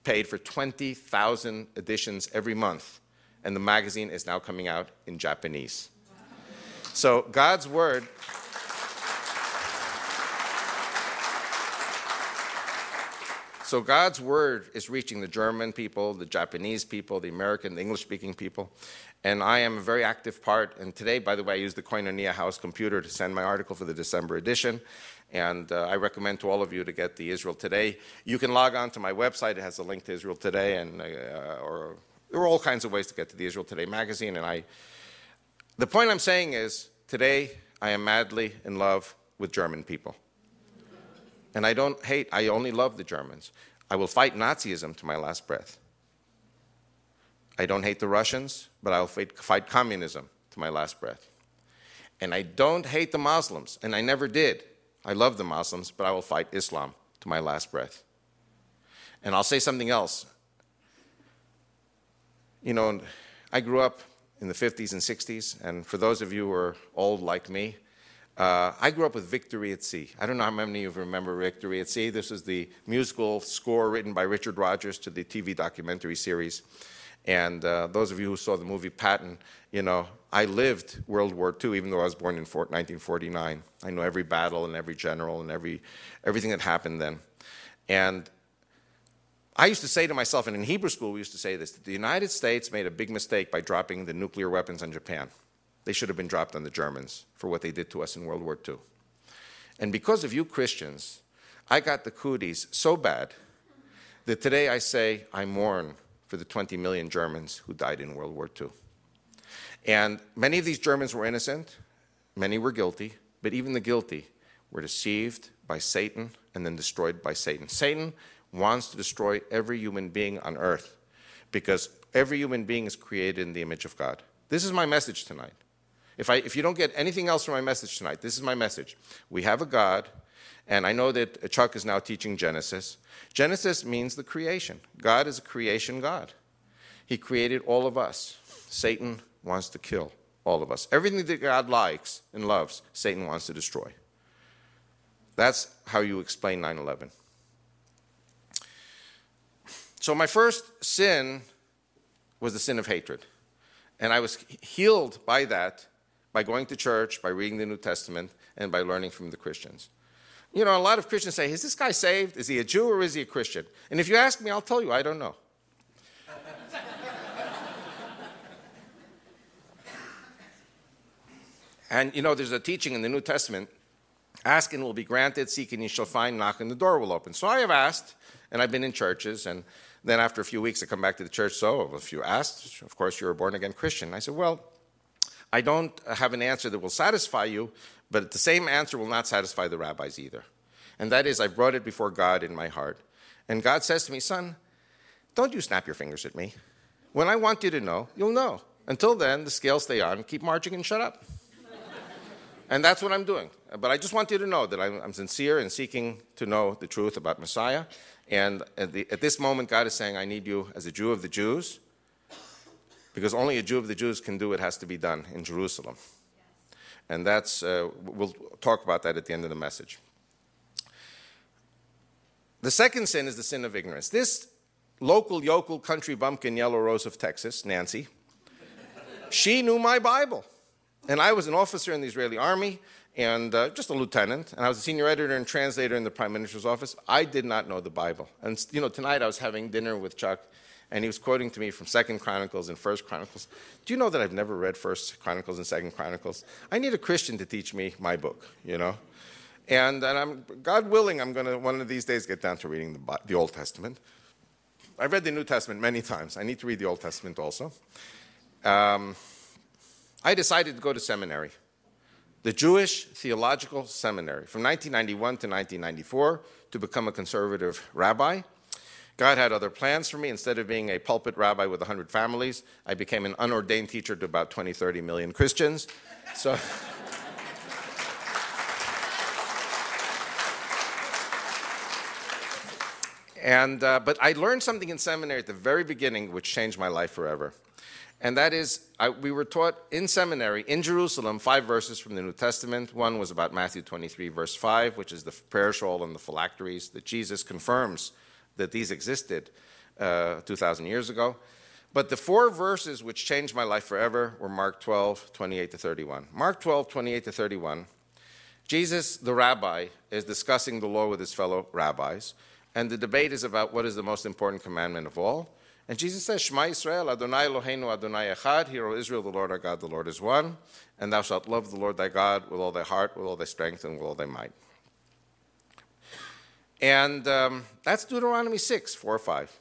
Speaker 2: paid for 20,000 editions every month. And the magazine is now coming out in Japanese. So God's word... So God's word is reaching the German people, the Japanese people, the American, the English-speaking people. And I am a very active part. And today, by the way, I used the Koinonia House computer to send my article for the December edition. And I recommend to all of you to get the Israel Today. You can log on to my website. It has a link to Israel Today. And or there are all kinds of ways to get to the Israel Today magazine. And the point I'm saying is, today I am madly in love with German people. And I don't hate, I only love the Germans. I will fight Nazism to my last breath. I don't hate the Russians, but I will fight communism to my last breath. And I don't hate the Muslims, and I never did. I love the Muslims, but I will fight Islam to my last breath. And I'll say something else. You know, I grew up in the 50s and 60s, and for those of you who are old like me, I grew up with Victory at Sea. I don't know how many of you remember Victory at Sea. This is the musical score written by Richard Rodgers to the TV documentary series. And those of you who saw the movie Patton, you know, I lived World War II, even though I was born in 1949. I know every battle and every general and everything that happened then. And I used to say to myself, and in Hebrew school we used to say this, that the United States made a big mistake by dropping the nuclear weapons on Japan. They should have been dropped on the Germans for what they did to us in World War II. And because of you Christians, I got the cooties so bad that today I say I mourn for the 20 million Germans who died in World War II. And many of these Germans were innocent, many were guilty, but even the guilty were deceived by Satan and then destroyed by Satan. Satan wants to destroy every human being on earth because every human being is created in the image of God. This is my message tonight. If you don't get anything else from my message tonight, this is my message. We have a God, and I know that Chuck is now teaching Genesis. Genesis means the creation. God is a creation God. He created all of us. Satan wants to kill all of us. Everything that God likes and loves, Satan wants to destroy. That's how you explain 9/11. So my first sin was the sin of hatred. And I was healed by that by going to church, by reading the New Testament, and by learning from the Christians. You know, a lot of Christians say, is this guy saved? Is he a Jew or is he a Christian? And if you ask me, I'll tell you, I don't know. And, you know, there's a teaching in the New Testament, ask and it will be granted, seek and you shall find, knock and the door will open. So I have asked, and I've been in churches, and then after a few weeks I come back to the church, so if you asked, of course you're a born-again Christian. I said, well, I don't have an answer that will satisfy you, but the same answer will not satisfy the rabbis either. And that is, I brought it before God in my heart. And God says to me, son, don't you snap your fingers at me. When I want you to know, you'll know. Until then, the scales stay on, keep marching and shut up. And that's what I'm doing. But I just want you to know that I'm sincere in seeking to know the truth about Messiah. And at this moment, God is saying, I need you as a Jew of the Jews, because only a Jew of the Jews can do what has to be done in Jerusalem. Yes. And that's, we'll talk about that at the end of the message. The second sin is the sin of ignorance. This local yokel country bumpkin yellow rose of Texas, Nancy, she knew my Bible. And I was an officer in the Israeli army, and just a lieutenant, and I was a senior editor and translator in the Prime Minister's office. I did not know the Bible. And, you know, tonight I was having dinner with Chuck, and he was quoting to me from 2 Chronicles and 1 Chronicles. Do you know that I've never read 1 Chronicles and 2 Chronicles? I need a Christian to teach me my book, you know. And I'm, God willing, I'm going to one of these days get down to reading the Old Testament. I've read the New Testament many times. I need to read the Old Testament also. I decided to go to seminary, the Jewish Theological Seminary, from 1991 to 1994 to become a conservative rabbi. God had other plans for me. Instead of being a pulpit rabbi with 100 families, I became an unordained teacher to about 20, 30 million Christians. So, but I learned something in seminary at the very beginning which changed my life forever. And that is, we were taught in seminary, in Jerusalem, 5 verses from the New Testament. One was about Matthew 23, verse 5, which is the prayer shawl and the phylacteries, that Jesus confirms that these existed 2,000 years ago. But the 4 verses which changed my life forever were Mark 12, 28 to 31. Mark 12, 28 to 31, Jesus, the rabbi, is discussing the law with his fellow rabbis. and the debate is about what is the most important commandment of all. And Jesus says, Shema Yisrael, Adonai Eloheinu, Adonai Echad. Hear, O Israel, the Lord our God, the Lord is one. And thou shalt love the Lord thy God with all thy heart, with all thy strength, and with all thy might. And that's Deuteronomy 6, 4 or 5.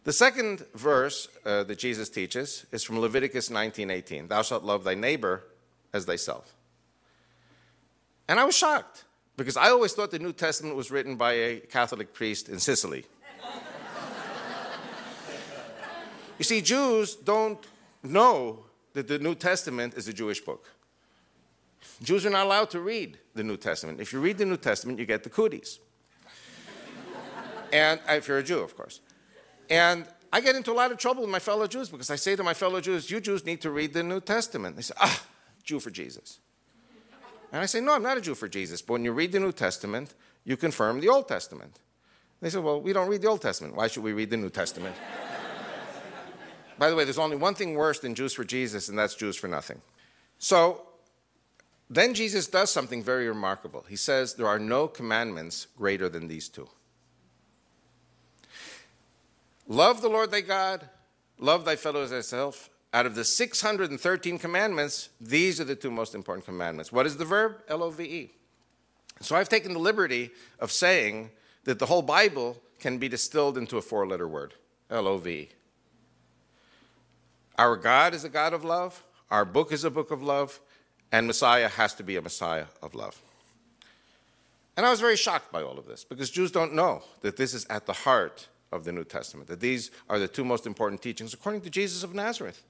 Speaker 2: The second verse that Jesus teaches is from Leviticus 19:18. Thou shalt love thy neighbor as thyself. And I was shocked, because I always thought the New Testament was written by a Catholic priest in Sicily. You see, Jews don't know that the New Testament is a Jewish book. Jews are not allowed to read the New Testament. If you read the New Testament, you get the cooties. And if you're a Jew, of course. And I get into a lot of trouble with my fellow Jews because I say to my fellow Jews, you Jews need to read the New Testament. They say, Jew for Jesus. And I say, no, I'm not a Jew for Jesus. But when you read the New Testament, you confirm the Old Testament. They say, well, we don't read the Old Testament. Why should we read the New Testament? By the way, there's only one thing worse than Jews for Jesus, and that's Jews for nothing. So then Jesus does something very remarkable. He says, there are no commandments greater than these two. Love the Lord thy God, love thy fellow as thyself. Out of the 613 commandments, these are the two most important commandments. What is the verb? L-O-V-E. So I've taken the liberty of saying that the whole Bible can be distilled into a four-letter word, L-O-V-E. Our God is a God of love, our book is a book of love, and Messiah has to be a Messiah of love. And I was very shocked by all of this, because Jews don't know that this is at the heart of the New Testament, that these are the two most important teachings according to Jesus of Nazareth.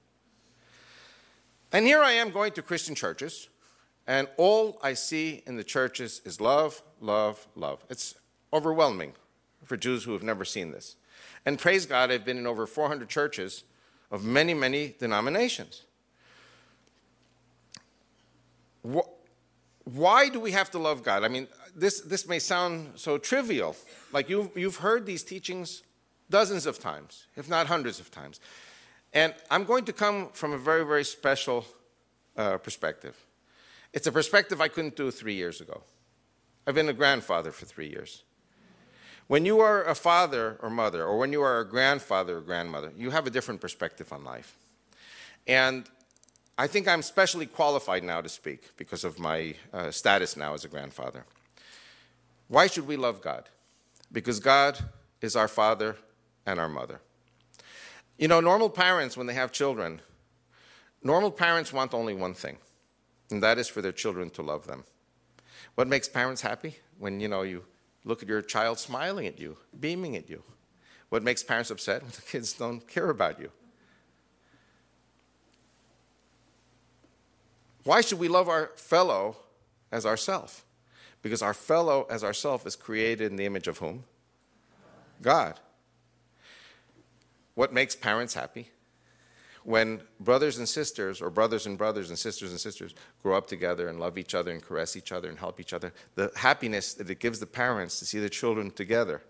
Speaker 2: And here I am going to Christian churches, and all I see in the churches is love, love, love. It's overwhelming for Jews who have never seen this. And praise God, I've been in over 400 churches of many, many denominations. Why do we have to love God? I mean, this may sound so trivial. Like you've heard these teachings dozens of times, if not hundreds of times. And I'm going to come from a very, very special perspective. It's a perspective I couldn't do 3 years ago. I've been a grandfather for 3 years. When you are a father or mother, or when you are a grandfather or grandmother, you have a different perspective on life. And I think I'm specially qualified now to speak because of my status now as a grandfather. Why should we love God? Because God is our father and our mother. You know, normal parents, when they have children, normal parents want only one thing, and that is for their children to love them. What makes parents happy? When, you look at your child smiling at you, beaming at you. What makes parents upset? When the kids don't care about you. Why should we love our fellow as ourself? Because our fellow as ourself is created in the image of whom? God. What makes parents happy? When brothers and sisters, or brothers and sisters, grow up together and love each other and caress each other and help each other, the happiness that it gives the parents to see their children together.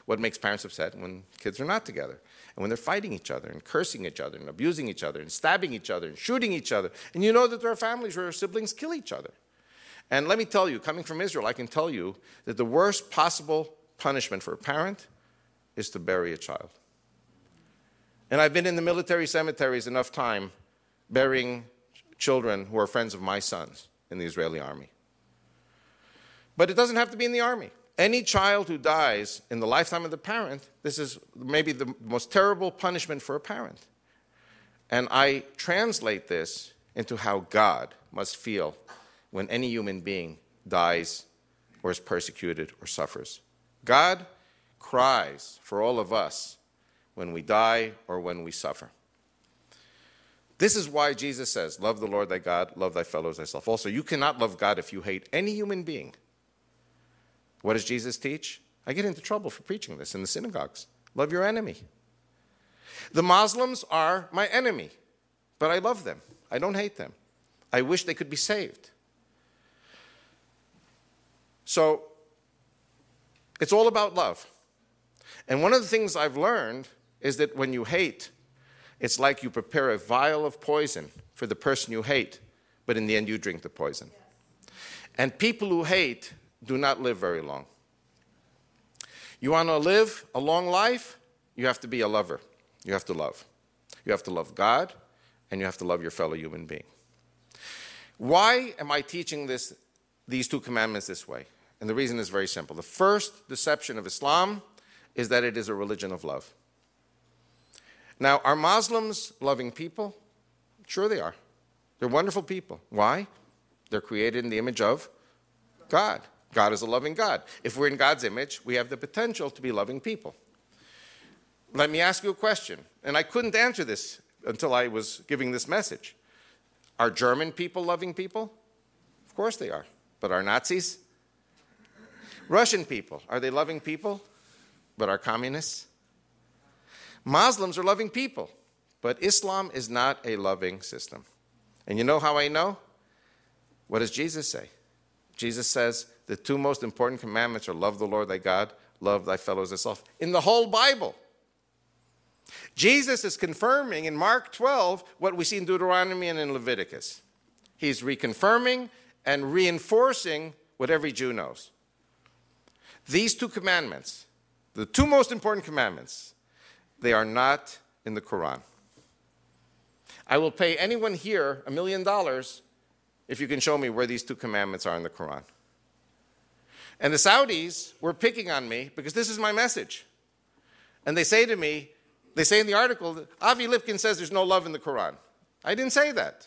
Speaker 2: What makes parents upset? When kids are not together, and when they're fighting each other and cursing each other and abusing each other and stabbing each other and shooting each other. And you know that there are families where siblings kill each other. And let me tell you, coming from Israel, I can tell you that the worst possible punishment for a parent is to bury a child. And I've been in the military cemeteries enough time burying children who are friends of my sons in the Israeli army. But it doesn't have to be in the army. Any child who dies in the lifetime of the parent, this is maybe the most terrible punishment for a parent. And I translate this into how God must feel when any human being dies or is persecuted or suffers. God cries for all of us when we die or when we suffer. This is why Jesus says, love the Lord thy God, love thy fellow as thyself. Also, you cannot love God if you hate any human being. What does Jesus teach? I get into trouble for preaching this in the synagogues. Love your enemy. The Muslims are my enemy, but I love them. I don't hate them. I wish they could be saved. So, it's all about love. And one of the things I've learned is that when you hate, it's like you prepare a vial of poison for the person you hate, but in the end you drink the poison. And people who hate do not live very long. You want to live a long life? You have to be a lover. You have to love. You have to love God, and you have to love your fellow human being. Why am I teaching these two commandments this way? And the reason is very simple. The first deception of Islam is that it is a religion of love. Now, are Muslims loving people? Sure they are. They're wonderful people. Why? They're created in the image of God. God is a loving God. If we're in God's image, we have the potential to be loving people. Let me ask you a question, and I couldn't answer this until I was giving this message. Are German people loving people? Of course they are. But are Nazis? Russian people, are they loving people? But are communists? Muslims are loving people, but Islam is not a loving system. And you know how I know? What does Jesus say? Jesus says the two most important commandments are love the Lord thy God, love thy fellows as thyself. In the whole Bible. Jesus is confirming in Mark 12 what we see in Deuteronomy and in Leviticus. He's reconfirming and reinforcing what every Jew knows. These two commandments, the two most important commandments, they are not in the Quran. I will pay anyone here $1 million if you can show me where these two commandments are in the Quran. And the Saudis were picking on me because this is my message. And they say to me, they say in the article, that Avi Lipkin says there's no love in the Quran. I didn't say that.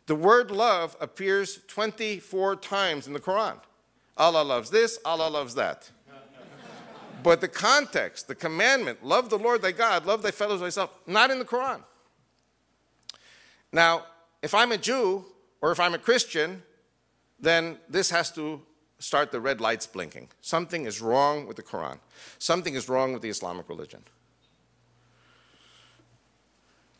Speaker 2: The word love appears 24 times in the Quran. Allah loves this, Allah loves that. But the context, the commandment, love the Lord thy God, love thy fellows thyself, not in the Quran. Now, if I'm a Jew or if I'm a Christian, then this has to start the red lights blinking. Something is wrong with the Quran. Something is wrong with the Islamic religion.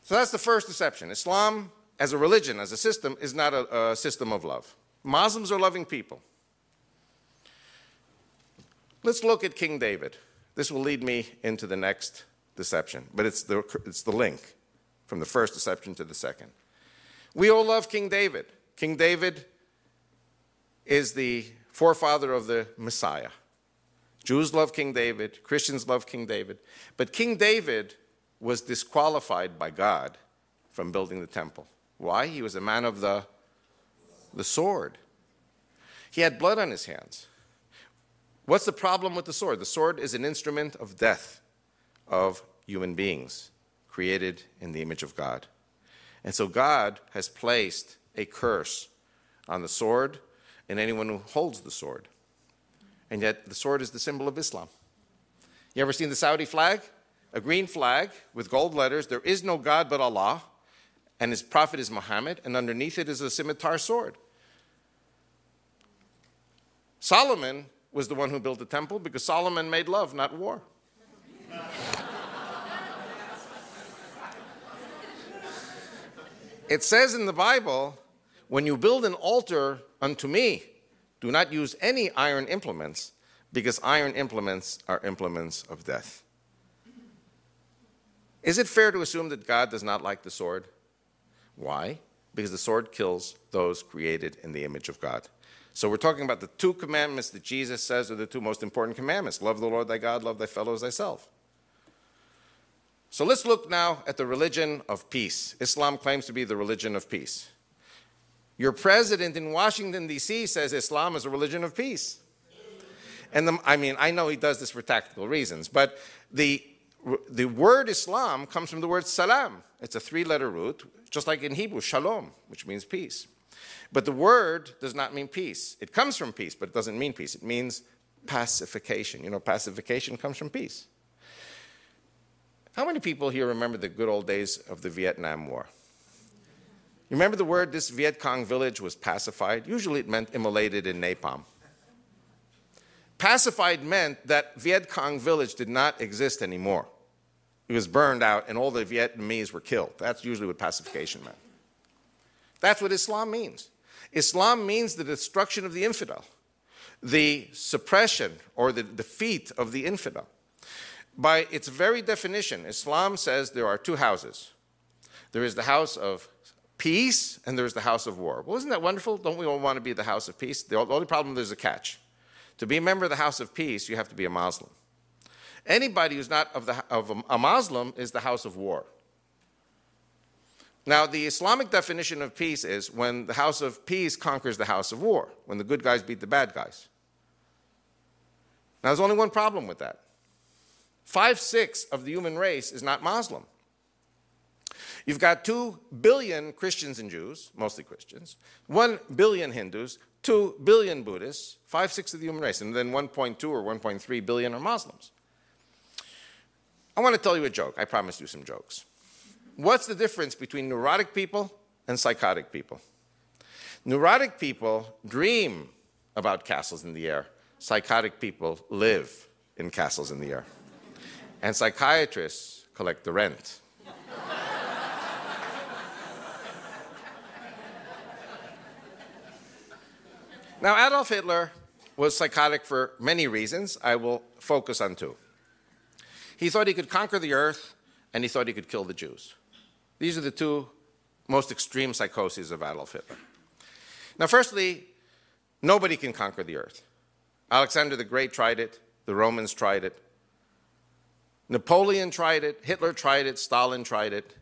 Speaker 2: So that's the first deception. Islam, as a religion, as a system, is not a system of love. Muslims are loving people. Let's look at King David. This will lead me into the next deception, but it's the link from the first deception to the second. We all love King David. King David is the forefather of the Messiah. Jews love King David, Christians love King David, but King David was disqualified by God from building the temple. Why? He was a man of the sword. He had blood on his hands. What's the problem with the sword? The sword is an instrument of death of human beings created in the image of God. And so God has placed a curse on the sword and anyone who holds the sword. And yet the sword is the symbol of Islam. You ever seen the Saudi flag? A green flag with gold letters. There is no God but Allah, and his prophet is Muhammad, and underneath it is a scimitar sword. Solomon was the one who built the temple because Solomon made love, not war. It says in the Bible, when you build an altar unto me, do not use any iron implements, because iron implements are implements of death. Is it fair to assume that God does not like the sword? Why? Because the sword kills those created in the image of God. So we're talking about the two commandments that Jesus says are the two most important commandments. Love the Lord thy God, love thy fellow as thyself. So let's look now at the religion of peace. Islam claims to be the religion of peace. Your president in Washington, D.C. says Islam is a religion of peace. And I know he does this for tactical reasons, but the word Islam comes from the word salam. It's a three-letter root, just like in Hebrew, shalom, which means peace. But the word does not mean peace. It comes from peace, but it doesn't mean peace. It means pacification. You know, pacification comes from peace. How many people here remember the good old days of the Vietnam War? You remember the word, this Viet Cong village was pacified? Usually it meant immolated in napalm. Pacified meant that Viet Cong village did not exist anymore. It was burned out and all the Vietnamese were killed. That's usually what pacification meant. That's what Islam means. Islam means the destruction of the infidel, the suppression or the defeat of the infidel. By its very definition, Islam says there are two houses. There is the house of peace and there is the house of war. Well, isn't that wonderful? Don't we all want to be the house of peace? The only problem, there's a catch. To be a member of the house of peace, you have to be a Muslim. Anybody who's not of a Muslim is the house of war. Now, the Islamic definition of peace is when the house of peace conquers the house of war, when the good guys beat the bad guys. Now, there's only one problem with that. 5/6 of the human race is not Muslim. You've got 2 billion Christians and Jews, mostly Christians, 1 billion Hindus, 2 billion Buddhists, 5/6 of the human race, and then 1.2 or 1.3 billion are Muslims. I want to tell you a joke. I promised you some jokes. What's the difference between neurotic people and psychotic people? Neurotic people dream about castles in the air. Psychotic people live in castles in the air. And psychiatrists collect the rent. Now, Adolf Hitler was psychotic for many reasons. I will focus on 2. He thought he could conquer the earth, and he thought he could kill the Jews. These are the 2 most extreme psychoses of Adolf Hitler. Now, firstly, nobody can conquer the earth. Alexander the Great tried it. The Romans tried it. Napoleon tried it. Hitler tried it. Stalin tried it.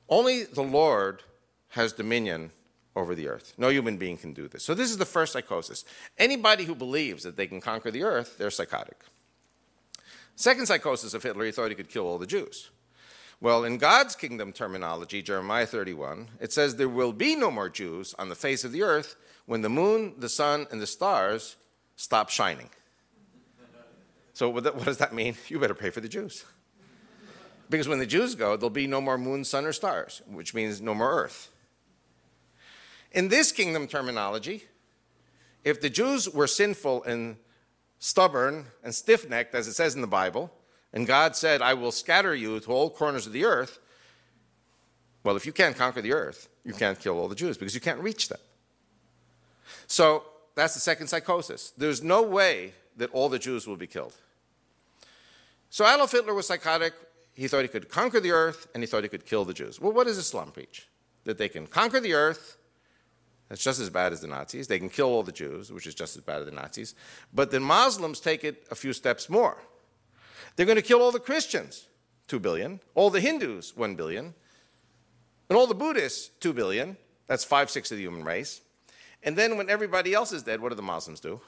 Speaker 2: Only the Lord has dominion over the earth. No human being can do this. So this is the first psychosis. Anybody who believes that they can conquer the earth, they're psychotic. Second psychosis of Hitler, he thought he could kill all the Jews. Well, in God's kingdom terminology, Jeremiah 31, it says there will be no more Jews on the face of the earth when the moon, the sun, and the stars stop shining. So what does that mean? You better pray for the Jews. Because when the Jews go, there'll be no more moon, sun, or stars, which means no more earth. In this kingdom terminology, if the Jews were sinful and stubborn and stiff-necked, as it says in the Bible, and God said, I will scatter you to all corners of the earth, well, if you can't conquer the earth, you can't kill all the Jews because you can't reach them. So that's the second psychosis. There's no way that all the Jews will be killed. So Adolf Hitler was psychotic. He thought he could conquer the earth, and he thought he could kill the Jews. Well, what does Islam preach? That they can conquer the earth. That's just as bad as the Nazis. They can kill all the Jews, which is just as bad as the Nazis. But the Muslims take it a few steps more. They're going to kill all the Christians, 2 billion, all the Hindus, 1 billion, and all the Buddhists, 2 billion. That's 5/6 of the human race. And then when everybody else is dead, what do the Muslims do?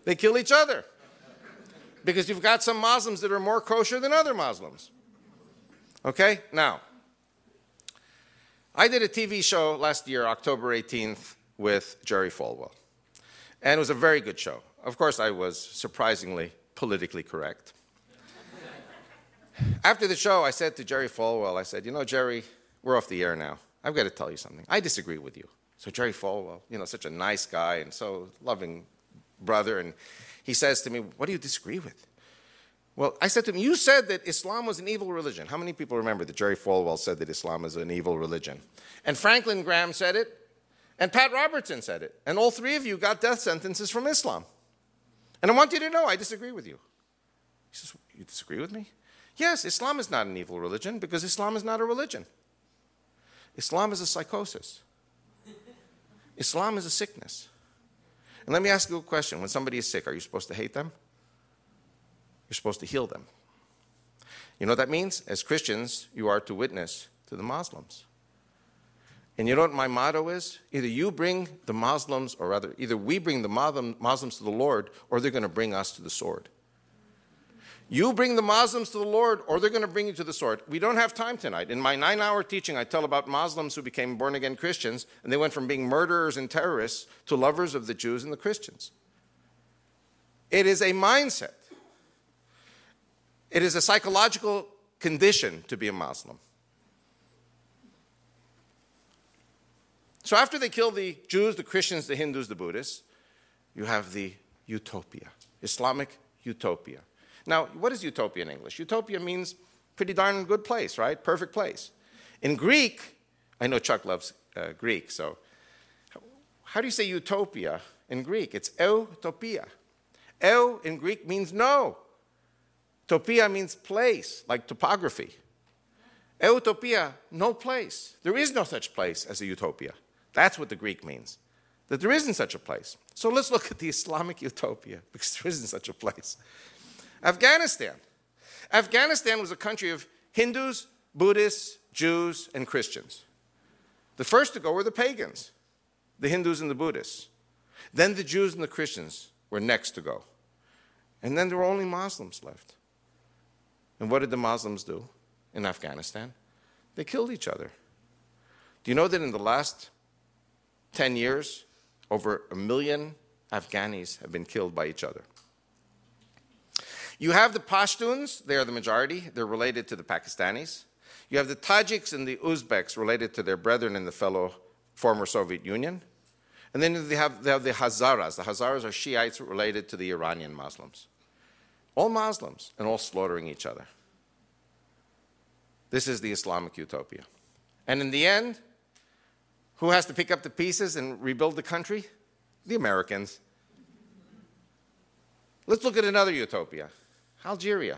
Speaker 2: They kill each other. Because you've got some Muslims that are more kosher than other Muslims. Okay? Now, I did a TV show last year, October 18th, with Jerry Falwell. And it was a very good show. Of course, I was surprisingly politically correct. After the show, I said to Jerry Falwell, I said, you know, Jerry, we're off the air now. I've got to tell you something. I disagree with you. So Jerry Falwell, you know, such a nice guy and so loving brother, and he says to me, what do you disagree with? Well, I said to him, you said that Islam was an evil religion. How many people remember that Jerry Falwell said that Islam is an evil religion? And Franklin Graham said it, and Pat Robertson said it, and all 3 of you got death sentences from Islam. And I want you to know I disagree with you. He says, you disagree with me? Yes, Islam is not an evil religion because Islam is not a religion. Islam is a psychosis. Islam is a sickness. And let me ask you a question. When somebody is sick, are you supposed to hate them? You're supposed to heal them. You know what that means? As Christians, you are to witness to the Muslims. And you know what my motto is? Either you bring the Muslims, or rather, either we bring the Muslims to the Lord, or they're going to bring us to the sword. You bring the Muslims to the Lord, or they're going to bring you to the sword. We don't have time tonight. In my 9-hour teaching, I tell about Muslims who became born-again Christians, and they went from being murderers and terrorists to lovers of the Jews and the Christians. It is a mindset. It is a psychological condition to be a Muslim. So after they kill the Jews, the Christians, the Hindus, the Buddhists, you have the utopia, Islamic utopia. Now, what is utopia in English? Utopia means pretty darn good place, right? Perfect place. In Greek, I know Chuck loves Greek, so how do you say utopia in Greek? It's eutopia. Eu in Greek means no. Topia means place, like topography. Eutopia, no place. There is no such place as a utopia. That's what the Greek means, that there isn't such a place. So let's look at the Islamic utopia, because there isn't such a place. Afghanistan. Afghanistan was a country of Hindus, Buddhists, Jews, and Christians. The first to go were the pagans, the Hindus and the Buddhists. Then the Jews and the Christians were next to go. And then there were only Muslims left. And what did the Muslims do in Afghanistan? They killed each other. Do you know that in the last 10 years, over 1 million Afghanis have been killed by each other? You have the Pashtuns, they are the majority, they're related to the Pakistanis. You have the Tajiks and the Uzbeks related to their brethren in the fellow former Soviet Union. And then they have the Hazaras. The Hazaras are Shiites related to the Iranian Muslims. All Muslims and all slaughtering each other. This is the Islamic utopia. And in the end, who has to pick up the pieces and rebuild the country? The Americans. Let's look at another utopia, Algeria.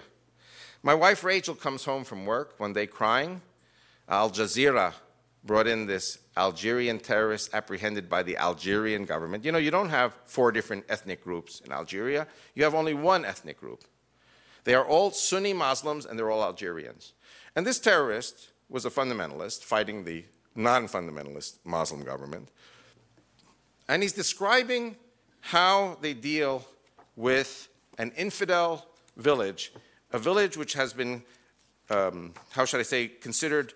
Speaker 2: My wife Rachel comes home from work one day crying. Al Jazeera brought in this Algerian terrorist apprehended by the Algerian government. You know, you don't have 4 different ethnic groups in Algeria. You have only one ethnic group. They are all Sunni Muslims and they're all Algerians. And this terrorist was a fundamentalist fighting the non-fundamentalist Muslim government. And he's describing how they deal with an infidel village, a village which has been, how should I say, considered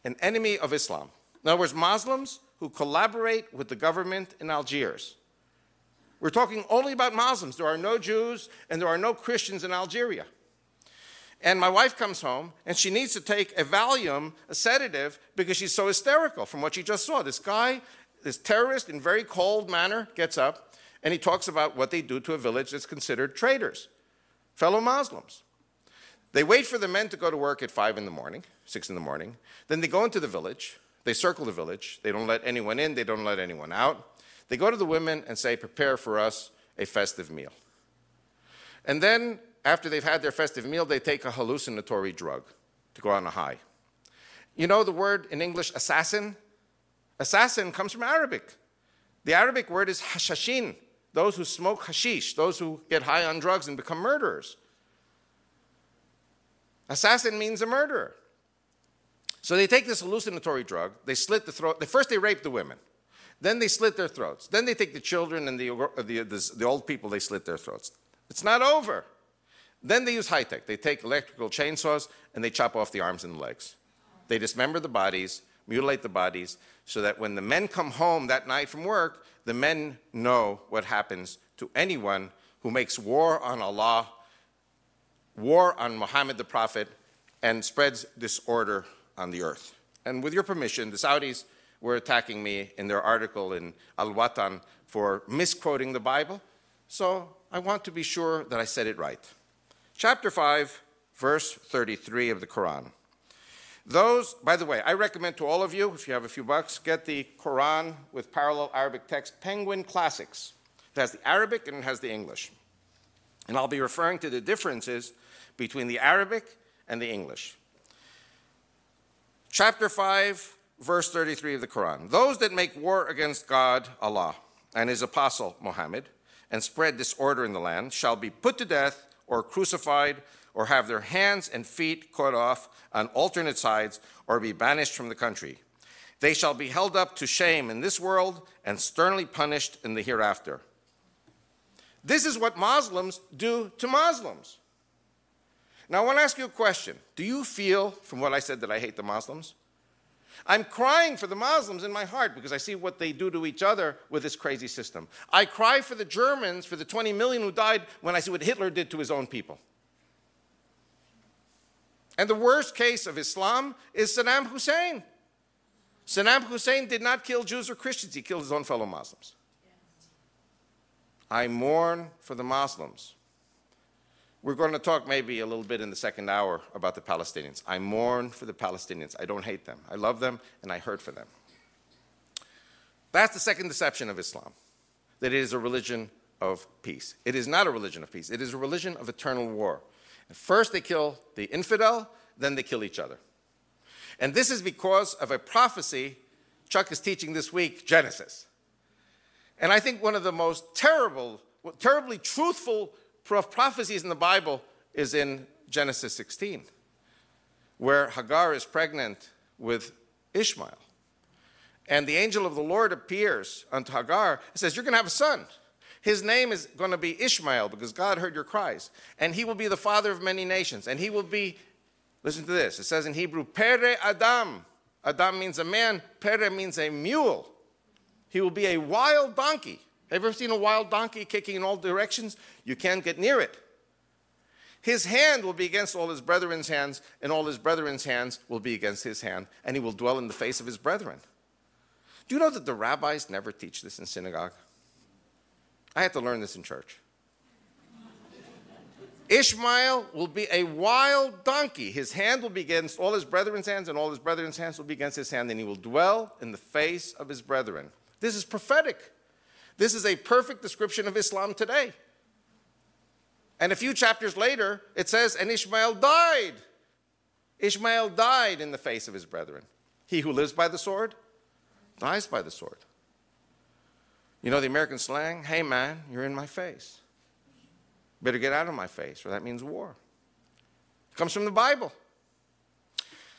Speaker 2: an enemy of Islam. In other words, Muslims who collaborate with the government in Algiers. We're talking only about Muslims. There are no Jews and there are no Christians in Algeria. And my wife comes home and she needs to take a Valium, a sedative, because she's so hysterical from what she just saw. This guy, this terrorist, in very cold manner, gets up and he talks about what they do to a village that's considered traitors, fellow Muslims. They wait for the men to go to work at 5 in the morning, 6 in the morning. Then they go into the village. They circle the village. They don't let anyone in. They don't let anyone out. They go to the women and say, prepare for us a festive meal. And then, after they've had their festive meal, they take a hallucinatory drug to go on a high. You know the word in English, assassin? Assassin comes from Arabic. The Arabic word is hashashin, those who smoke hashish, those who get high on drugs and become murderers. Assassin means a murderer. So they take this hallucinatory drug, they slit the throat. First they rape the women. Then they slit their throats. Then they take the children and the old people, they slit their throats. It's not over. Then they use high-tech. They take electrical chainsaws and they chop off the arms and the legs. They dismember the bodies, mutilate the bodies, so that when the men come home that night from work, the men know what happens to anyone who makes war on Allah, war on Muhammad the Prophet, and spreads disorder on the earth. And with your permission, the Saudis were attacking me in their article in Al-Watan for misquoting the Bible. So I want to be sure that I said it right. Chapter 5, verse 33 of the Quran. Those, by the way, I recommend to all of you, if you have a few bucks, get the Quran with parallel Arabic text, Penguin Classics. It has the Arabic and it has the English. And I'll be referring to the differences between the Arabic and the English. Chapter 5, verse 33 of the Quran. Those that make war against God, Allah, and his apostle, Muhammad, and spread disorder in the land shall be put to death or crucified or have their hands and feet cut off on alternate sides or be banished from the country. They shall be held up to shame in this world and sternly punished in the hereafter. This is what Muslims do to Muslims. Now I want to ask you a question. Do you feel, from what I said, that I hate the Muslims? I'm crying for the Muslims in my heart because I see what they do to each other with this crazy system. I cry for the Germans, for the 20 million who died, when I see what Hitler did to his own people. And the worst case of Islam is Saddam Hussein. Saddam Hussein did not kill Jews or Christians, he killed his own fellow Muslims. I mourn for the Muslims. We're going to talk maybe a little bit in the second hour about the Palestinians. I mourn for the Palestinians. I don't hate them. I love them and I hurt for them. That's the second deception of Islam, that it is a religion of peace. It is not a religion of peace. It is a religion of eternal war. First they kill the infidel, then they kill each other. And this is because of a prophecy Chuck is teaching this week, Genesis. And I think one of the most terribly truthful of prophecies in the Bible is in Genesis 16, where Hagar is pregnant with Ishmael. And the angel of the Lord appears unto Hagar and says, you're going to have a son. His name is going to be Ishmael because God heard your cries. And he will be the father of many nations. And he will be, listen to this, it says in Hebrew, Pere Adam. Adam means a man, Pere means a mule. He will be a wild donkey. Have you ever seen a wild donkey kicking in all directions? You can't get near it. His hand will be against all his brethren's hands, and all his brethren's hands will be against his hand, and he will dwell in the face of his brethren. Do you know that the rabbis never teach this in synagogue? I had to learn this in church. Ishmael will be a wild donkey. His hand will be against all his brethren's hands, and all his brethren's hands will be against his hand, and he will dwell in the face of his brethren. This is prophetic. This is a perfect description of Islam today. And a few chapters later, it says, and Ishmael died. Ishmael died in the face of his brethren. He who lives by the sword dies by the sword. You know the American slang? Hey man, you're in my face. Better get out of my face, or that means war. It comes from the Bible.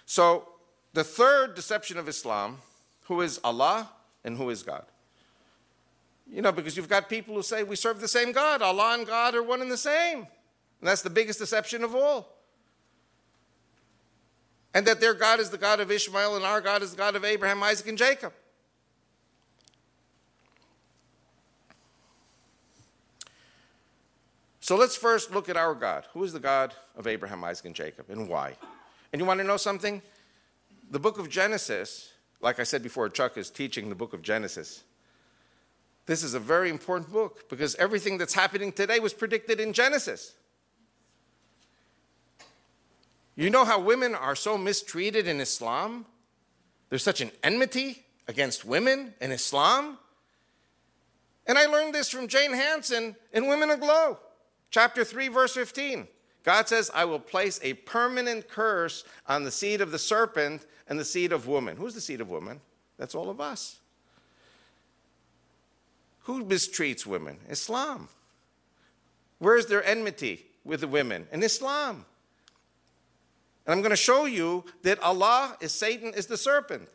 Speaker 2: So the third deception of Islam, who is Allah and who is God? You know, because you've got people who say we serve the same God. Allah and God are one and the same. And that's the biggest deception of all. And that their God is the God of Ishmael and our God is the God of Abraham, Isaac, and Jacob. So let's first look at our God. Who is the God of Abraham, Isaac, and Jacob, and why? And you want to know something? The book of Genesis, like I said before, Chuck is teaching the book of Genesis. This is a very important book because everything that's happening today was predicted in Genesis. You know how women are so mistreated in Islam? There's such an enmity against women in Islam. And I learned this from Jane Hansen in Women Aglow. Chapter 3, verse 15. God says, I will place a permanent curse on the seed of the serpent and the seed of woman. Who's the seed of woman? That's all of us. Who mistreats women? Islam. Where's their enmity with the women? In Islam. And I'm going to show you that Allah is Satan is the serpent.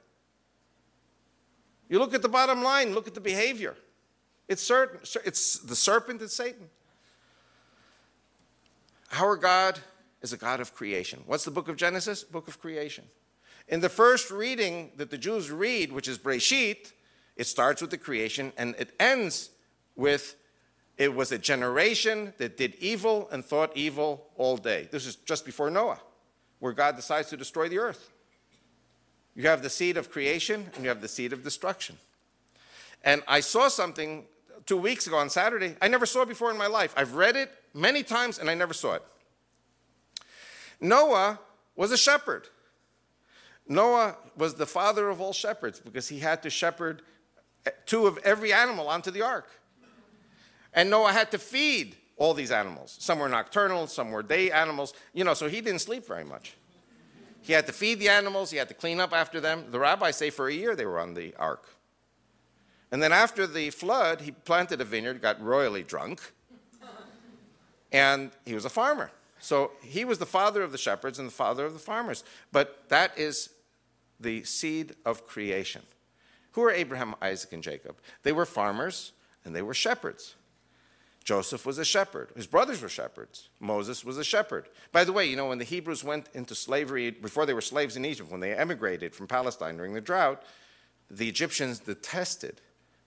Speaker 2: You look at the bottom line, look at the behavior. It's certain. It's the serpent, it's Satan. Our God is a God of creation. What's the book of Genesis? Book of creation. In the first reading that the Jews read, which is Breshit, it starts with the creation and it ends with, it was a generation that did evil and thought evil all day. This is just before Noah, where God decides to destroy the earth. You have the seed of creation and you have the seed of destruction. And I saw something 2 weeks ago on Saturday I never saw before in my life. I've read it many times and I never saw it. Noah was a shepherd. Noah was the father of all shepherds because he had to shepherd 2 of every animal onto the ark. And Noah had to feed all these animals. Some were nocturnal, some were day animals, so he didn't sleep very much. He had to feed the animals, he had to clean up after them. The rabbis say for a year they were on the ark. And then after the flood, he planted a vineyard, got royally drunk, and he was a farmer. So he was the father of the shepherds and the father of the farmers. But that is the seed of creation. Who are Abraham, Isaac, and Jacob? They were farmers and they were shepherds. Joseph was a shepherd. His brothers were shepherds. Moses was a shepherd. By the way, when the Hebrews went into slavery, before they were slaves in Egypt, when they emigrated from Palestine during the drought, the Egyptians detested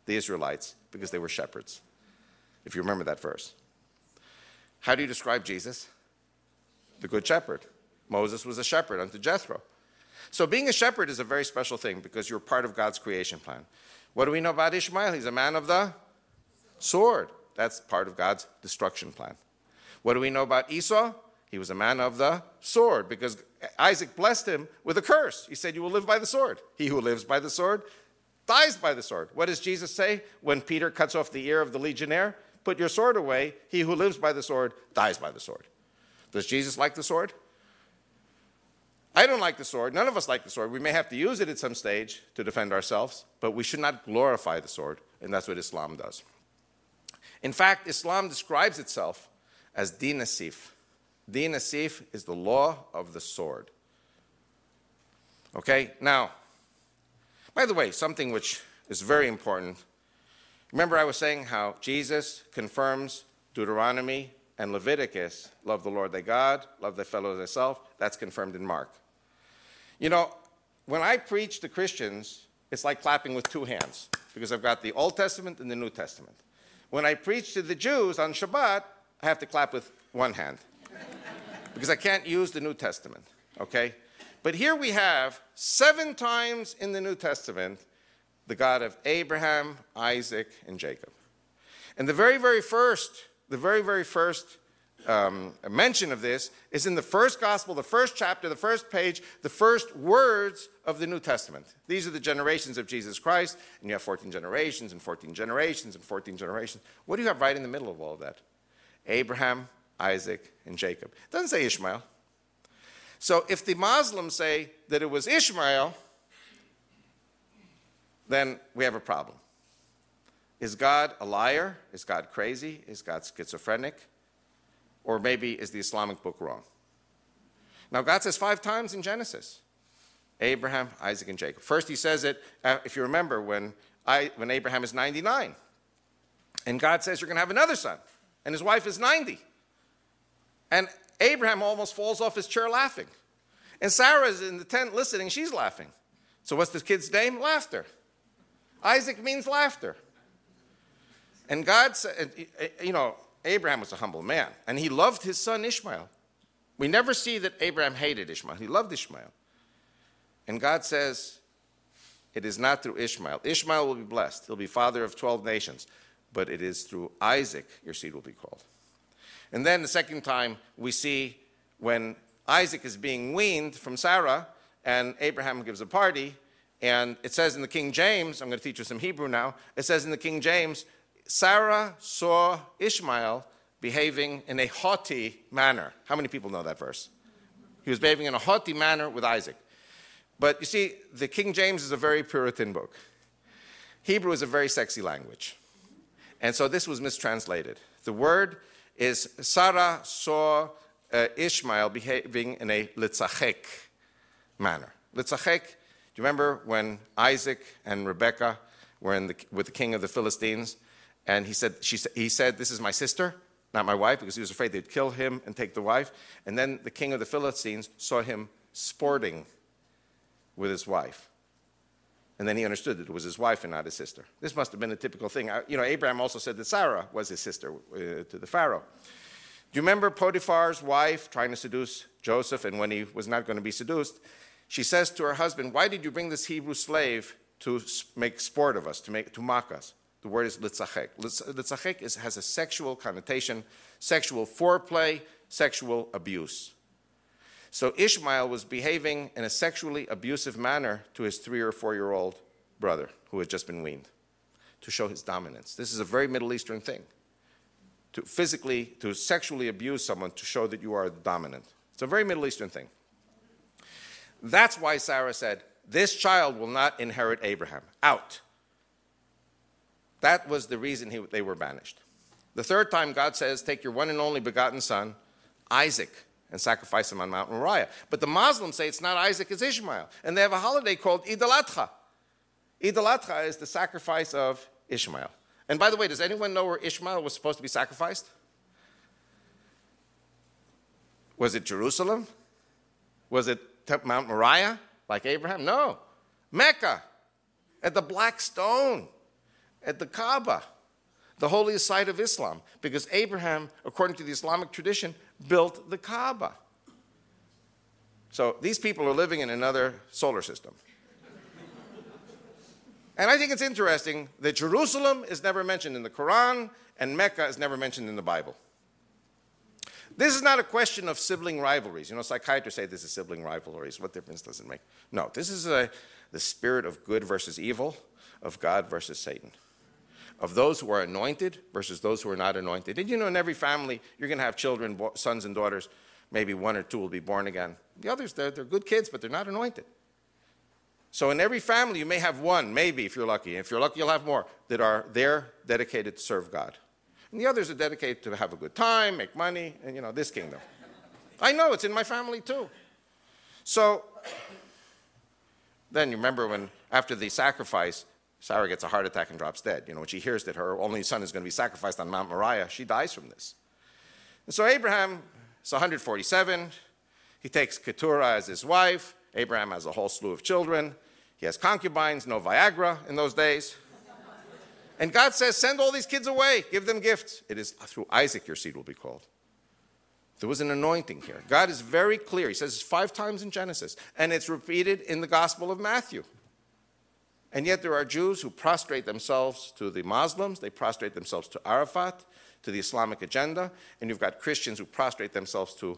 Speaker 2: the Israelites because they were shepherds, if you remember that verse. How do you describe Jesus? The good shepherd. Moses was a shepherd unto Jethro. So being a shepherd is a very special thing because you're part of God's creation plan. What do we know about Ishmael? He's a man of the sword. That's part of God's destruction plan. What do we know about Esau? He was a man of the sword because Isaac blessed him with a curse. He said, you will live by the sword. He who lives by the sword dies by the sword. What does Jesus say when Peter cuts off the ear of the legionnaire? Put your sword away. He who lives by the sword dies by the sword. Does Jesus like the sword? I don't like the sword. None of us like the sword. We may have to use it at some stage to defend ourselves, but we should not glorify the sword, and that's what Islam does. In fact, Islam describes itself as Din Asif. Din Asif is the law of the sword. Okay, now, by the way, something which is very important. Remember I was saying how Jesus confirms Deuteronomy and Leviticus, love the Lord thy God, love thy fellow as thyself. That's confirmed in Mark. You know, when I preach to Christians, it's like clapping with two hands, because I've got the Old Testament and the New Testament. When I preach to the Jews on Shabbat, I have to clap with one hand, because I can't use the New Testament, okay? But here we have 7 times in the New Testament the God of Abraham, Isaac, and Jacob. And the very, very first mention of this is in the first gospel, the first chapter, the first page, the first words of the New Testament. These are the generations of Jesus Christ, and you have 14 generations and 14 generations and 14 generations. What do you have right in the middle of all of that? Abraham, Isaac, and Jacob. It doesn't say Ishmael. So if the Muslims say that it was Ishmael, then we have a problem. Is God a liar? Is God crazy? Is God schizophrenic? Or maybe is the Islamic book wrong? Now God says 5 times in Genesis, Abraham, Isaac, and Jacob. First he says it, if you remember, when Abraham is 99. And God says you're going to have another son. And his wife is 90. And Abraham almost falls off his chair laughing. And Sarah's in the tent listening, she's laughing. So what's the kid's name? Laughter. Isaac means laughter. And God said, you know, Abraham was a humble man, and he loved his son Ishmael. We never see that Abraham hated Ishmael. He loved Ishmael. And God says, it is not through Ishmael. Ishmael will be blessed. He'll be father of 12 nations. But it is through Isaac your seed will be called. And then the second time we see when Isaac is being weaned from Sarah, and Abraham gives a party, and it says in the King James, I'm going to teach you some Hebrew now, it says in the King James, Sarah saw Ishmael behaving in a haughty manner. How many people know that verse? He was behaving in a haughty manner with Isaac. But you see, the King James is a very Puritan book. Hebrew is a very sexy language. And so this was mistranslated. The word is Sarah saw Ishmael behaving in a litzachek manner. Litzachek, do you remember when Isaac and Rebekah were with the king of the Philistines? And he said, this is my sister, not my wife, because he was afraid they'd kill him and take the wife. And then the king of the Philistines saw him sporting with his wife. And then he understood that it was his wife and not his sister. This must have been a typical thing. You know, Abraham also said that Sarah was his sister to the Pharaoh. Do you remember Potiphar's wife trying to seduce Joseph, and when he was not going to be seduced, she says to her husband, why did you bring this Hebrew slave to make sport of us, to mock us? The word is litzachek. Litzachek has a sexual connotation, sexual foreplay, sexual abuse. So Ishmael was behaving in a sexually abusive manner to his 3 or 4-year-old brother who had just been weaned to show his dominance. This is a very Middle Eastern thing. To sexually abuse someone to show that you are dominant. It's a very Middle Eastern thing. That's why Sarah said, this child will not inherit Abraham. Out. That was the reason they were banished. The third time God says, take your one and only begotten son, Isaac, and sacrifice him on Mount Moriah. But the Muslims say it's not Isaac, it's Ishmael. And they have a holiday called Eid al-Adha. Eid al-Adha is the sacrifice of Ishmael. And by the way, does anyone know where Ishmael was supposed to be sacrificed? Was it Jerusalem? Was it Mount Moriah, like Abraham? No. Mecca, at the Black Stone, at the Kaaba, the holiest site of Islam, because Abraham, according to the Islamic tradition, built the Kaaba. So these people are living in another solar system. And I think it's interesting that Jerusalem is never mentioned in the Quran and Mecca is never mentioned in the Bible. This is not a question of sibling rivalries. You know, psychiatrists say this is sibling rivalries. What difference does it make? No, this is the spirit of good versus evil, of God versus Satan, of those who are anointed versus those who are not anointed. And you know, in every family, you're going to have children, sons and daughters. Maybe 1 or 2 will be born again. The others, they're good kids, but they're not anointed. So in every family, you may have one, maybe, if you're lucky. If you're lucky, you'll have more that are there dedicated to serve God. And the others are dedicated to have a good time, make money, and, this kingdom. I know, it's in my family too. So then you remember when, after the sacrifice, Sarah gets a heart attack and drops dead. When she hears that her only son is going to be sacrificed on Mount Moriah, she dies from this. And so Abraham is 147. He takes Keturah as his wife. Abraham has a whole slew of children. He has concubines, no Viagra in those days. And God says, send all these kids away, give them gifts. It is through Isaac your seed will be called. There was an anointing here. God is very clear. He says it 5 times in Genesis, and it's repeated in the Gospel of Matthew. And yet there are Jews who prostrate themselves to the Muslims. They prostrate themselves to Arafat, to the Islamic agenda. And you've got Christians who prostrate themselves to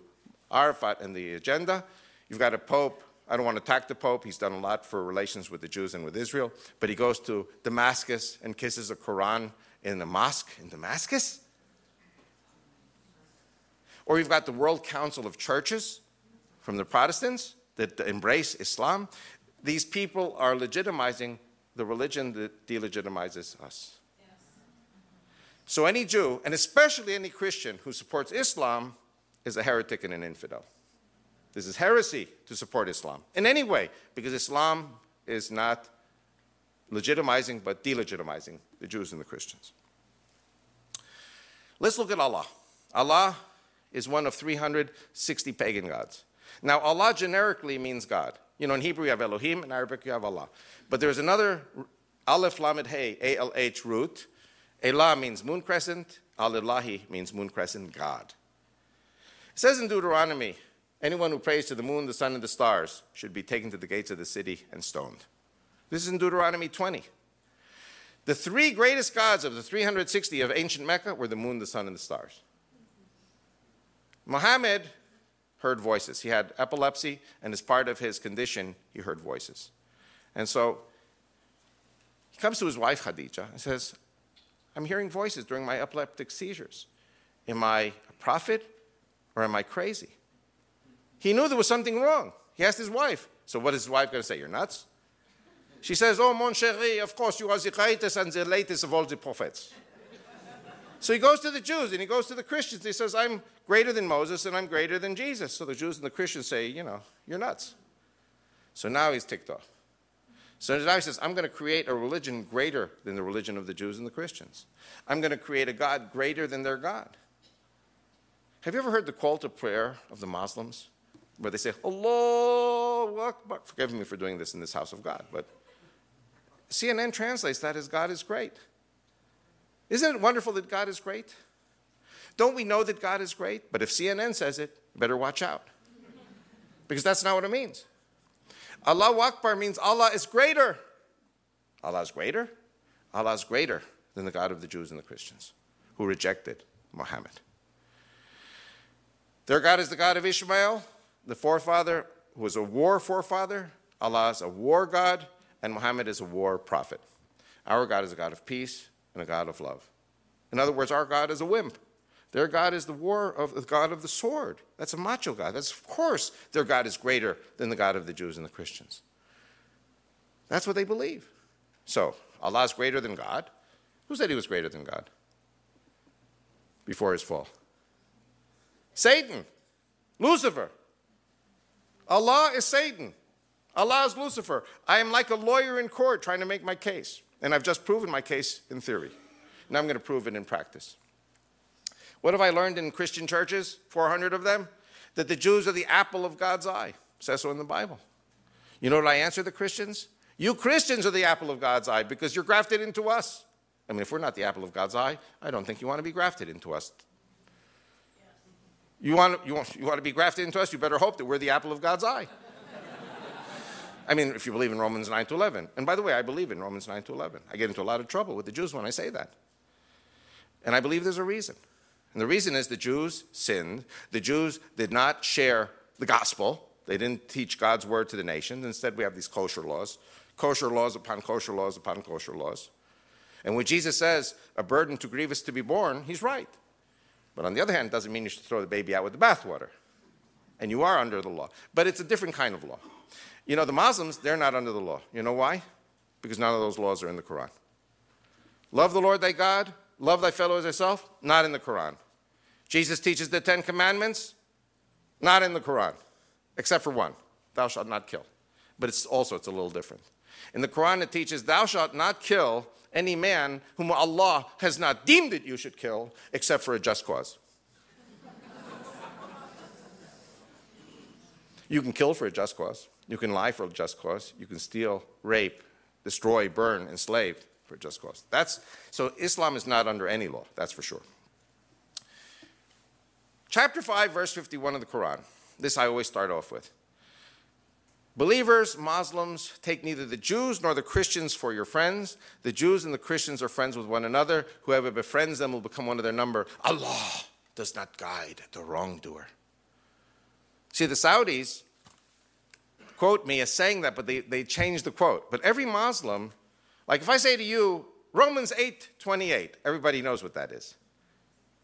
Speaker 2: Arafat and the agenda. You've got a pope. I don't want to attack the Pope. He's done a lot for relations with the Jews and with Israel. But he goes to Damascus and kisses the Quran in a mosque in Damascus. Or you've got the World Council of Churches from the Protestants that embrace Islam. These people are legitimizing the religion that delegitimizes us. Yes. So any Jew, and especially any Christian who supports Islam, is a heretic and an infidel. This is heresy to support Islam in any way, because Islam is not legitimizing but delegitimizing the Jews and the Christians. Let's look at Allah. Allah is one of 360 pagan gods. Now, Allah generically means God. In Hebrew you have Elohim, in Arabic you have Allah. But there's another Aleph Lamed Hey, A-L-H root. Elah means moon crescent. Al-Ilahi means moon crescent, God. It says in Deuteronomy, anyone who prays to the moon, the sun, and the stars should be taken to the gates of the city and stoned. This is in Deuteronomy 20. The 3 greatest gods of the 360 of ancient Mecca were the moon, the sun, and the stars. Muhammad heard voices. He had epilepsy, and as part of his condition, he heard voices. And so he comes to his wife, Khadija, and says, I'm hearing voices during my epileptic seizures. Am I a prophet or am I crazy? He knew there was something wrong. He asked his wife. So what is his wife going to say? You're nuts? She says, oh, mon chéri, of course, you are the greatest and the latest of all the prophets. So he goes to the Jews and he goes to the Christians. He says, I'm greater than Moses and I'm greater than Jesus. So the Jews and the Christians say, you're nuts. So now he's ticked off. So now he says, I'm going to create a religion greater than the religion of the Jews and the Christians. I'm going to create a God greater than their God. Have you ever heard the call to prayer of the Muslims? Where they say, Allahu Akbar. Forgive me for doing this in this house of God. But CNN translates that as God is great. Isn't it wonderful that God is great? Don't we know that God is great? But if CNN says it, you better watch out. Because that's not what it means. Allahu Akbar means Allah is greater. Allah is greater? Allah is greater than the God of the Jews and the Christians who rejected Muhammad. Their God is the God of Ishmael, the forefather who was a war forefather. Allah is a war God, and Muhammad is a war prophet. Our God is a God of peace and a God of love. In other words, our God is a wimp. Their God is the God of the sword. That's a macho God. That's, of course, their God is greater than the God of the Jews and the Christians. That's what they believe. So, Allah is greater than God. Who said he was greater than God before his fall? Satan, Lucifer. Allah is Satan. Allah is Lucifer. I am like a lawyer in court trying to make my case. And I've just proven my case in theory. Now I'm going to prove it in practice. What have I learned in Christian churches, 400 of them? That the Jews are the apple of God's eye. It says so in the Bible. You know what I answer the Christians? You Christians are the apple of God's eye because you're grafted into us. I mean, if we're not the apple of God's eye, I don't think you want to be grafted into us. You want to be grafted into us, you better hope that we're the apple of God's eye. I mean, if you believe in Romans 9-11. And by the way, I believe in Romans 9-11. I get into a lot of trouble with the Jews when I say that. And I believe there's a reason. And the reason is the Jews sinned. The Jews did not share the gospel. They didn't teach God's word to the nations. Instead, we have these kosher laws upon kosher laws upon kosher laws. And when Jesus says, a burden too grievous to be borne, he's right. But on the other hand, it doesn't mean you should throw the baby out with the bathwater. And you are under the law. But it's a different kind of law. You know, the Muslims, they're not under the law. You know why? Because none of those laws are in the Quran. Love the Lord thy God love thy fellow as thyself, not in the Quran. Jesus teaches the 10 Commandments, not in the Quran, except for one, thou shalt not kill. But it's a little different. In the Quran it teaches, thou shalt not kill any man whom Allah has not deemed that you should kill, except for a just cause. You can kill for a just cause. You can lie for a just cause. You can steal, rape, destroy, burn, enslave for a just cause. So Islam is not under any law, that's for sure. Chapter 5, verse 51 of the Quran. This I always start off with. Believers, Muslims, take neither the Jews nor the Christians for your friends. The Jews and the Christians are friends with one another. Whoever befriends them will become one of their number. Allah does not guide the wrongdoer. See, the Saudis quote me as saying that, but they changed the quote. But every Muslim, like if I say to you, Romans 8:28, everybody knows what that is.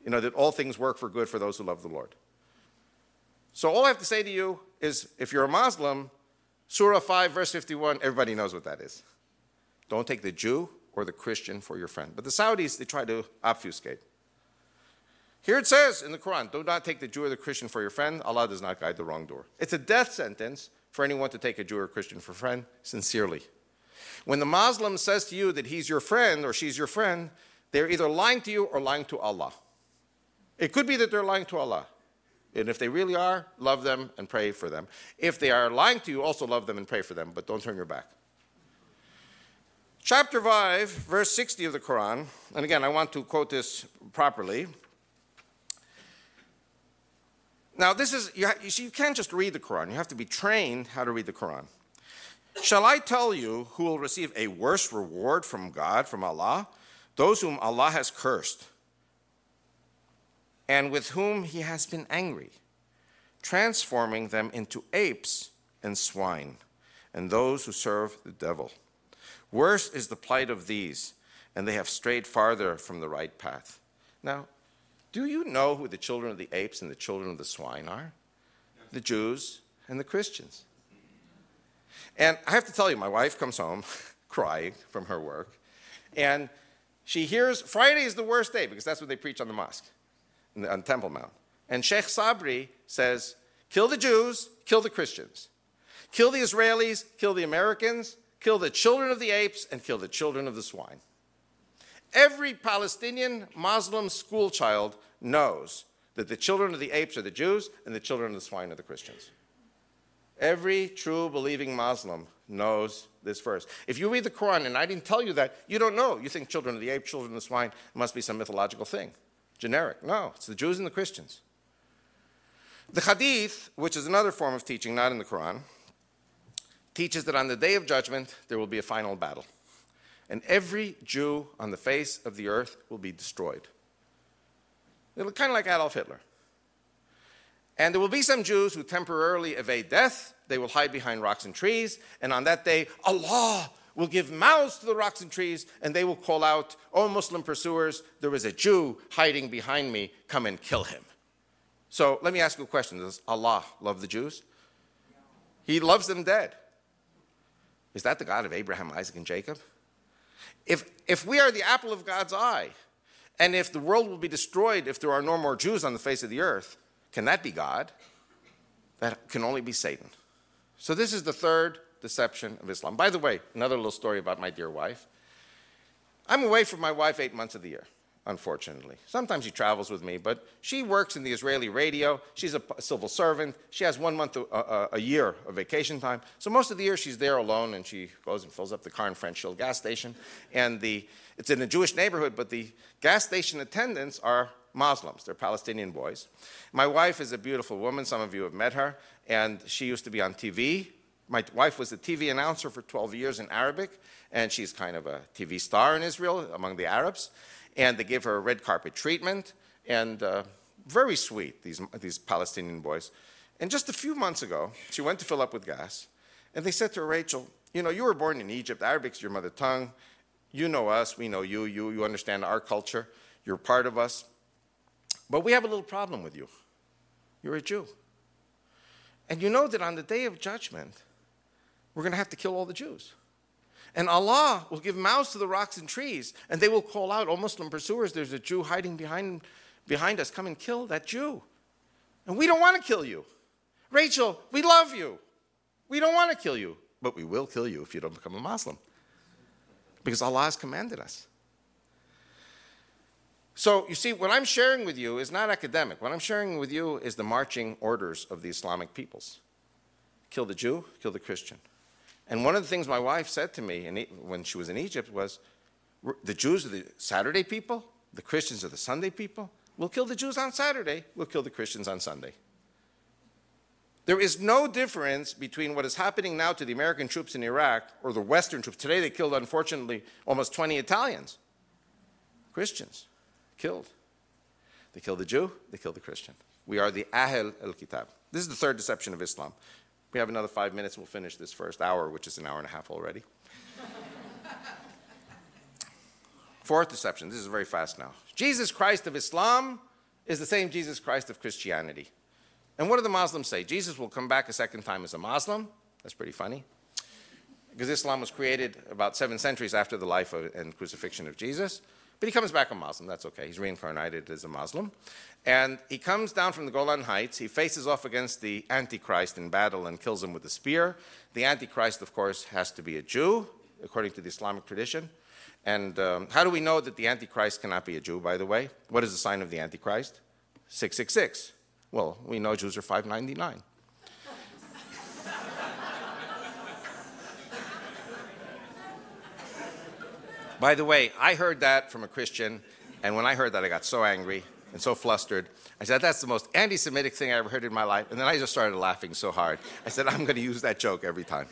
Speaker 2: You know, that all things work for good for those who love the Lord. So all I have to say to you is, if you're a Muslim, Surah 5, verse 51, everybody knows what that is. Don't take the Jew or the Christian for your friend. But the Saudis, they try to obfuscate. Here it says in the Quran, do not take the Jew or the Christian for your friend. Allah does not guide the wrongdoer. It's a death sentence for anyone to take a Jew or a Christian for a friend, sincerely. When the Muslim says to you that he's your friend or she's your friend, they're either lying to you or lying to Allah. It could be that they're lying to Allah. And if they really are, love them and pray for them. If they are lying to you, also love them and pray for them, but don't turn your back. Chapter 5, verse 60 of the Quran, and again, I want to quote this properly. Now, this is, you can't just read the Quran. You have to be trained how to read the Quran. Shall I tell you who will receive a worse reward from God, from Allah? Those whom Allah has cursed, and with whom he has been angry, transforming them into apes and swine, and those who serve the devil. Worse is the plight of these, and they have strayed farther from the right path. Now, do you know who the children of the apes and the children of the swine are? The Jews and the Christians. And I have to tell you, my wife comes home crying from her work, and she hears Friday is the worst day, because that's what they preach on the mosque, on Temple Mount. And Sheikh Sabri says, kill the Jews, kill the Christians. Kill the Israelis, kill the Americans, kill the children of the apes, and kill the children of the swine. Every Palestinian Muslim school child knows that the children of the apes are the Jews and the children of the swine are the Christians. Every true believing Muslim knows this verse. If you read the Quran and I didn't tell you that, you don't know. You think children of the ape, children of the swine must be some mythological thing. Generic. No, it's the Jews and the Christians. The Hadith, which is another form of teaching, not in the Quran, teaches that on the day of judgment, there will be a final battle. And every Jew on the face of the earth will be destroyed. It'll kind of like Adolf Hitler. And there will be some Jews who temporarily evade death. They will hide behind rocks and trees. And on that day, Allah will give mouths to the rocks and trees, and they will call out, "O Muslim pursuers, there is a Jew hiding behind me. Come and kill him." So let me ask you a question. Does Allah love the Jews? He loves them dead. Is that the God of Abraham, Isaac, and Jacob? If we are the apple of God's eye, and if the world will be destroyed if there are no more Jews on the face of the earth, can that be God? That can only be Satan. So this is the third deception of Islam. By the way, another little story about my dear wife. I'm away from my wife 8 months of the year, unfortunately. Sometimes she travels with me, but she works in the Israeli radio. She's a civil servant. She has 1 month a year of vacation time. So most of the year she's there alone, and she goes and fills up the car in French Hill gas station. And it's in a Jewish neighborhood, but the gas station attendants are Muslims. They're Palestinian boys. My wife is a beautiful woman. Some of you have met her. And she used to be on TV. My wife was a TV announcer for 12 years in Arabic. And she's kind of a TV star in Israel among the Arabs. And they give her a red carpet treatment. And very sweet, these Palestinian boys. And just a few months ago, she went to fill up with gas. And they said to her, "Rachel, you know, you were born in Egypt. Arabic's your mother tongue. You know us. We know you. You understand our culture. You're part of us. But we have a little problem with you. You're a Jew. And you know that on the day of judgment, we're going to have to kill all the Jews. And Allah will give mouths to the rocks and trees, and they will call out, "O Muslim pursuers, there's a Jew hiding behind us. Come and kill that Jew." And we don't want to kill you. Rachel, we love you. We don't want to kill you, but we will kill you if you don't become a Muslim. Because Allah has commanded us. So, you see, what I'm sharing with you is not academic. What I'm sharing with you is the marching orders of the Islamic peoples. Kill the Jew, kill the Christian. And one of the things my wife said to me when she was in Egypt was, the Jews are the Saturday people, the Christians are the Sunday people. We'll kill the Jews on Saturday, we'll kill the Christians on Sunday. There is no difference between what is happening now to the American troops in Iraq or the Western troops. Today they killed, unfortunately, almost 20 Italians. Christians killed. They killed the Jew, they killed the Christian. We are the Ahl al-Kitab. This is the third deception of Islam. We have another 5 minutes, we'll finish this first hour, which is an hour and a half already. Fourth deception, this is very fast now. Jesus Christ of Islam is the same Jesus Christ of Christianity. And what do the Muslims say? Jesus will come back a second time as a Muslim. That's pretty funny. Because Islam was created about 7 centuries after the life and crucifixion of Jesus. But he comes back a Muslim, that's okay. He's reincarnated as a Muslim. And he comes down from the Golan Heights. He faces off against the Antichrist in battle and kills him with a spear. The Antichrist, of course, has to be a Jew, according to the Islamic tradition. And how do we know that the Antichrist cannot be a Jew, by the way? What is the sign of the Antichrist? 666. Well, we know Jews are 599. By the way, I heard that from a Christian, and when I heard that, I got so angry and so flustered. I said, that's the most anti-Semitic thing I ever heard in my life. And then I just started laughing so hard. I said, I'm going to use that joke every time.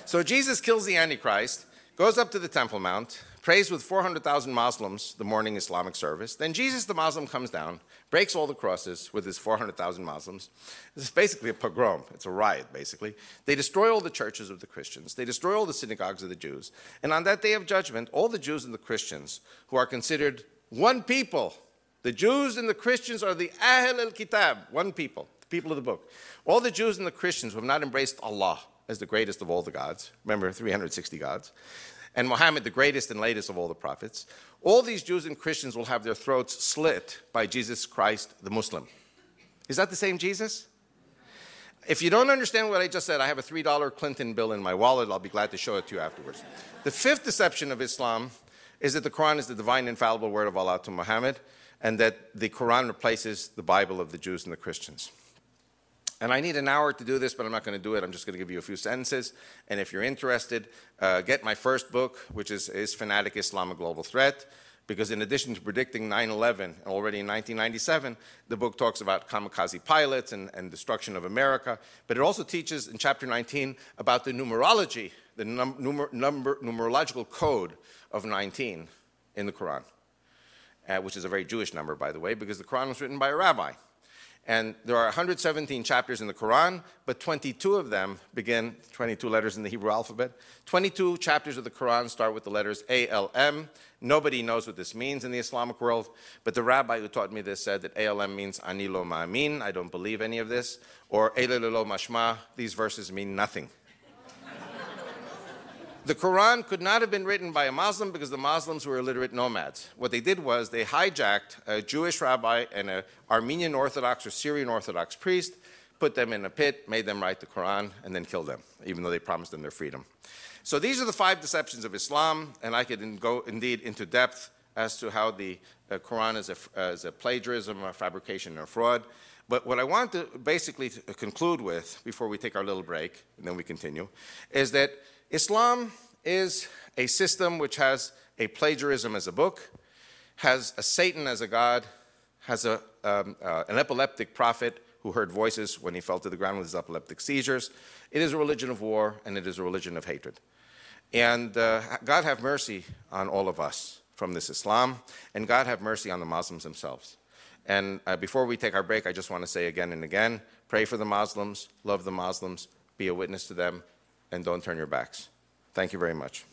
Speaker 2: So Jesus kills the Antichrist, goes up to the Temple Mount, prays with 400,000 Muslims the morning Islamic service. Then Jesus the Muslim comes down, breaks all the crosses with his 400,000 Muslims. This is basically a pogrom. It's a riot, basically. They destroy all the churches of the Christians. They destroy all the synagogues of the Jews. And on that day of judgment, all the Jews and the Christians, who are considered one people, the Jews and the Christians are the Ahl al-Kitab, one people, the people of the book. All the Jews and the Christians who have not embraced Allah as the greatest of all the gods, remember 360 gods, and Muhammad, the greatest and latest of all the prophets, all these Jews and Christians will have their throats slit by Jesus Christ, the Muslim. Is that the same Jesus? If you don't understand what I just said, I have a $3 Clinton bill in my wallet. I'll be glad to show it to you afterwards. The fifth deception of Islam is that the Quran is the divine, infallible word of Allah to Muhammad, and that the Quran replaces the Bible of the Jews and the Christians. And I need an hour to do this, but I'm not going to do it. I'm just going to give you a few sentences. And if you're interested, get my first book, which is Fanatic Islam, A Global Threat. Because in addition to predicting 9/11 already in 1997, the book talks about kamikaze pilots and destruction of America. But it also teaches in chapter 19 about the numerology, the numerological code of 19 in the Quran, which is a very Jewish number, by the way, because the Quran was written by a rabbi. And there are 117 chapters in the Quran, but 22 of them begin, 22 letters in the Hebrew alphabet. 22 chapters of the Quran start with the letters ALM. Nobody knows what this means in the Islamic world, but the rabbi who taught me this said that ALM means Ani lo ma'amin, I don't believe any of this, or Eile lo mashma, these verses mean nothing. The Quran could not have been written by a Muslim because the Muslims were illiterate nomads. What they did was they hijacked a Jewish rabbi and an Armenian Orthodox or Syrian Orthodox priest, put them in a pit, made them write the Quran, and then killed them, even though they promised them their freedom. So these are the 5 deceptions of Islam, and I could go indeed into depth as to how the Quran is a plagiarism, a fabrication, and a fraud. But what I want to basically conclude with, before we take our little break, and then we continue, is that Islam is a system which has a plagiarism as a book, has a Satan as a god, has an epileptic prophet who heard voices when he fell to the ground with his epileptic seizures. It is a religion of war, and it is a religion of hatred. And God have mercy on all of us from this Islam, and God have mercy on the Muslims themselves. And before we take our break, I just want to say again and again, pray for the Muslims, love the Muslims, be a witness to them, and don't turn your backs. Thank you very much.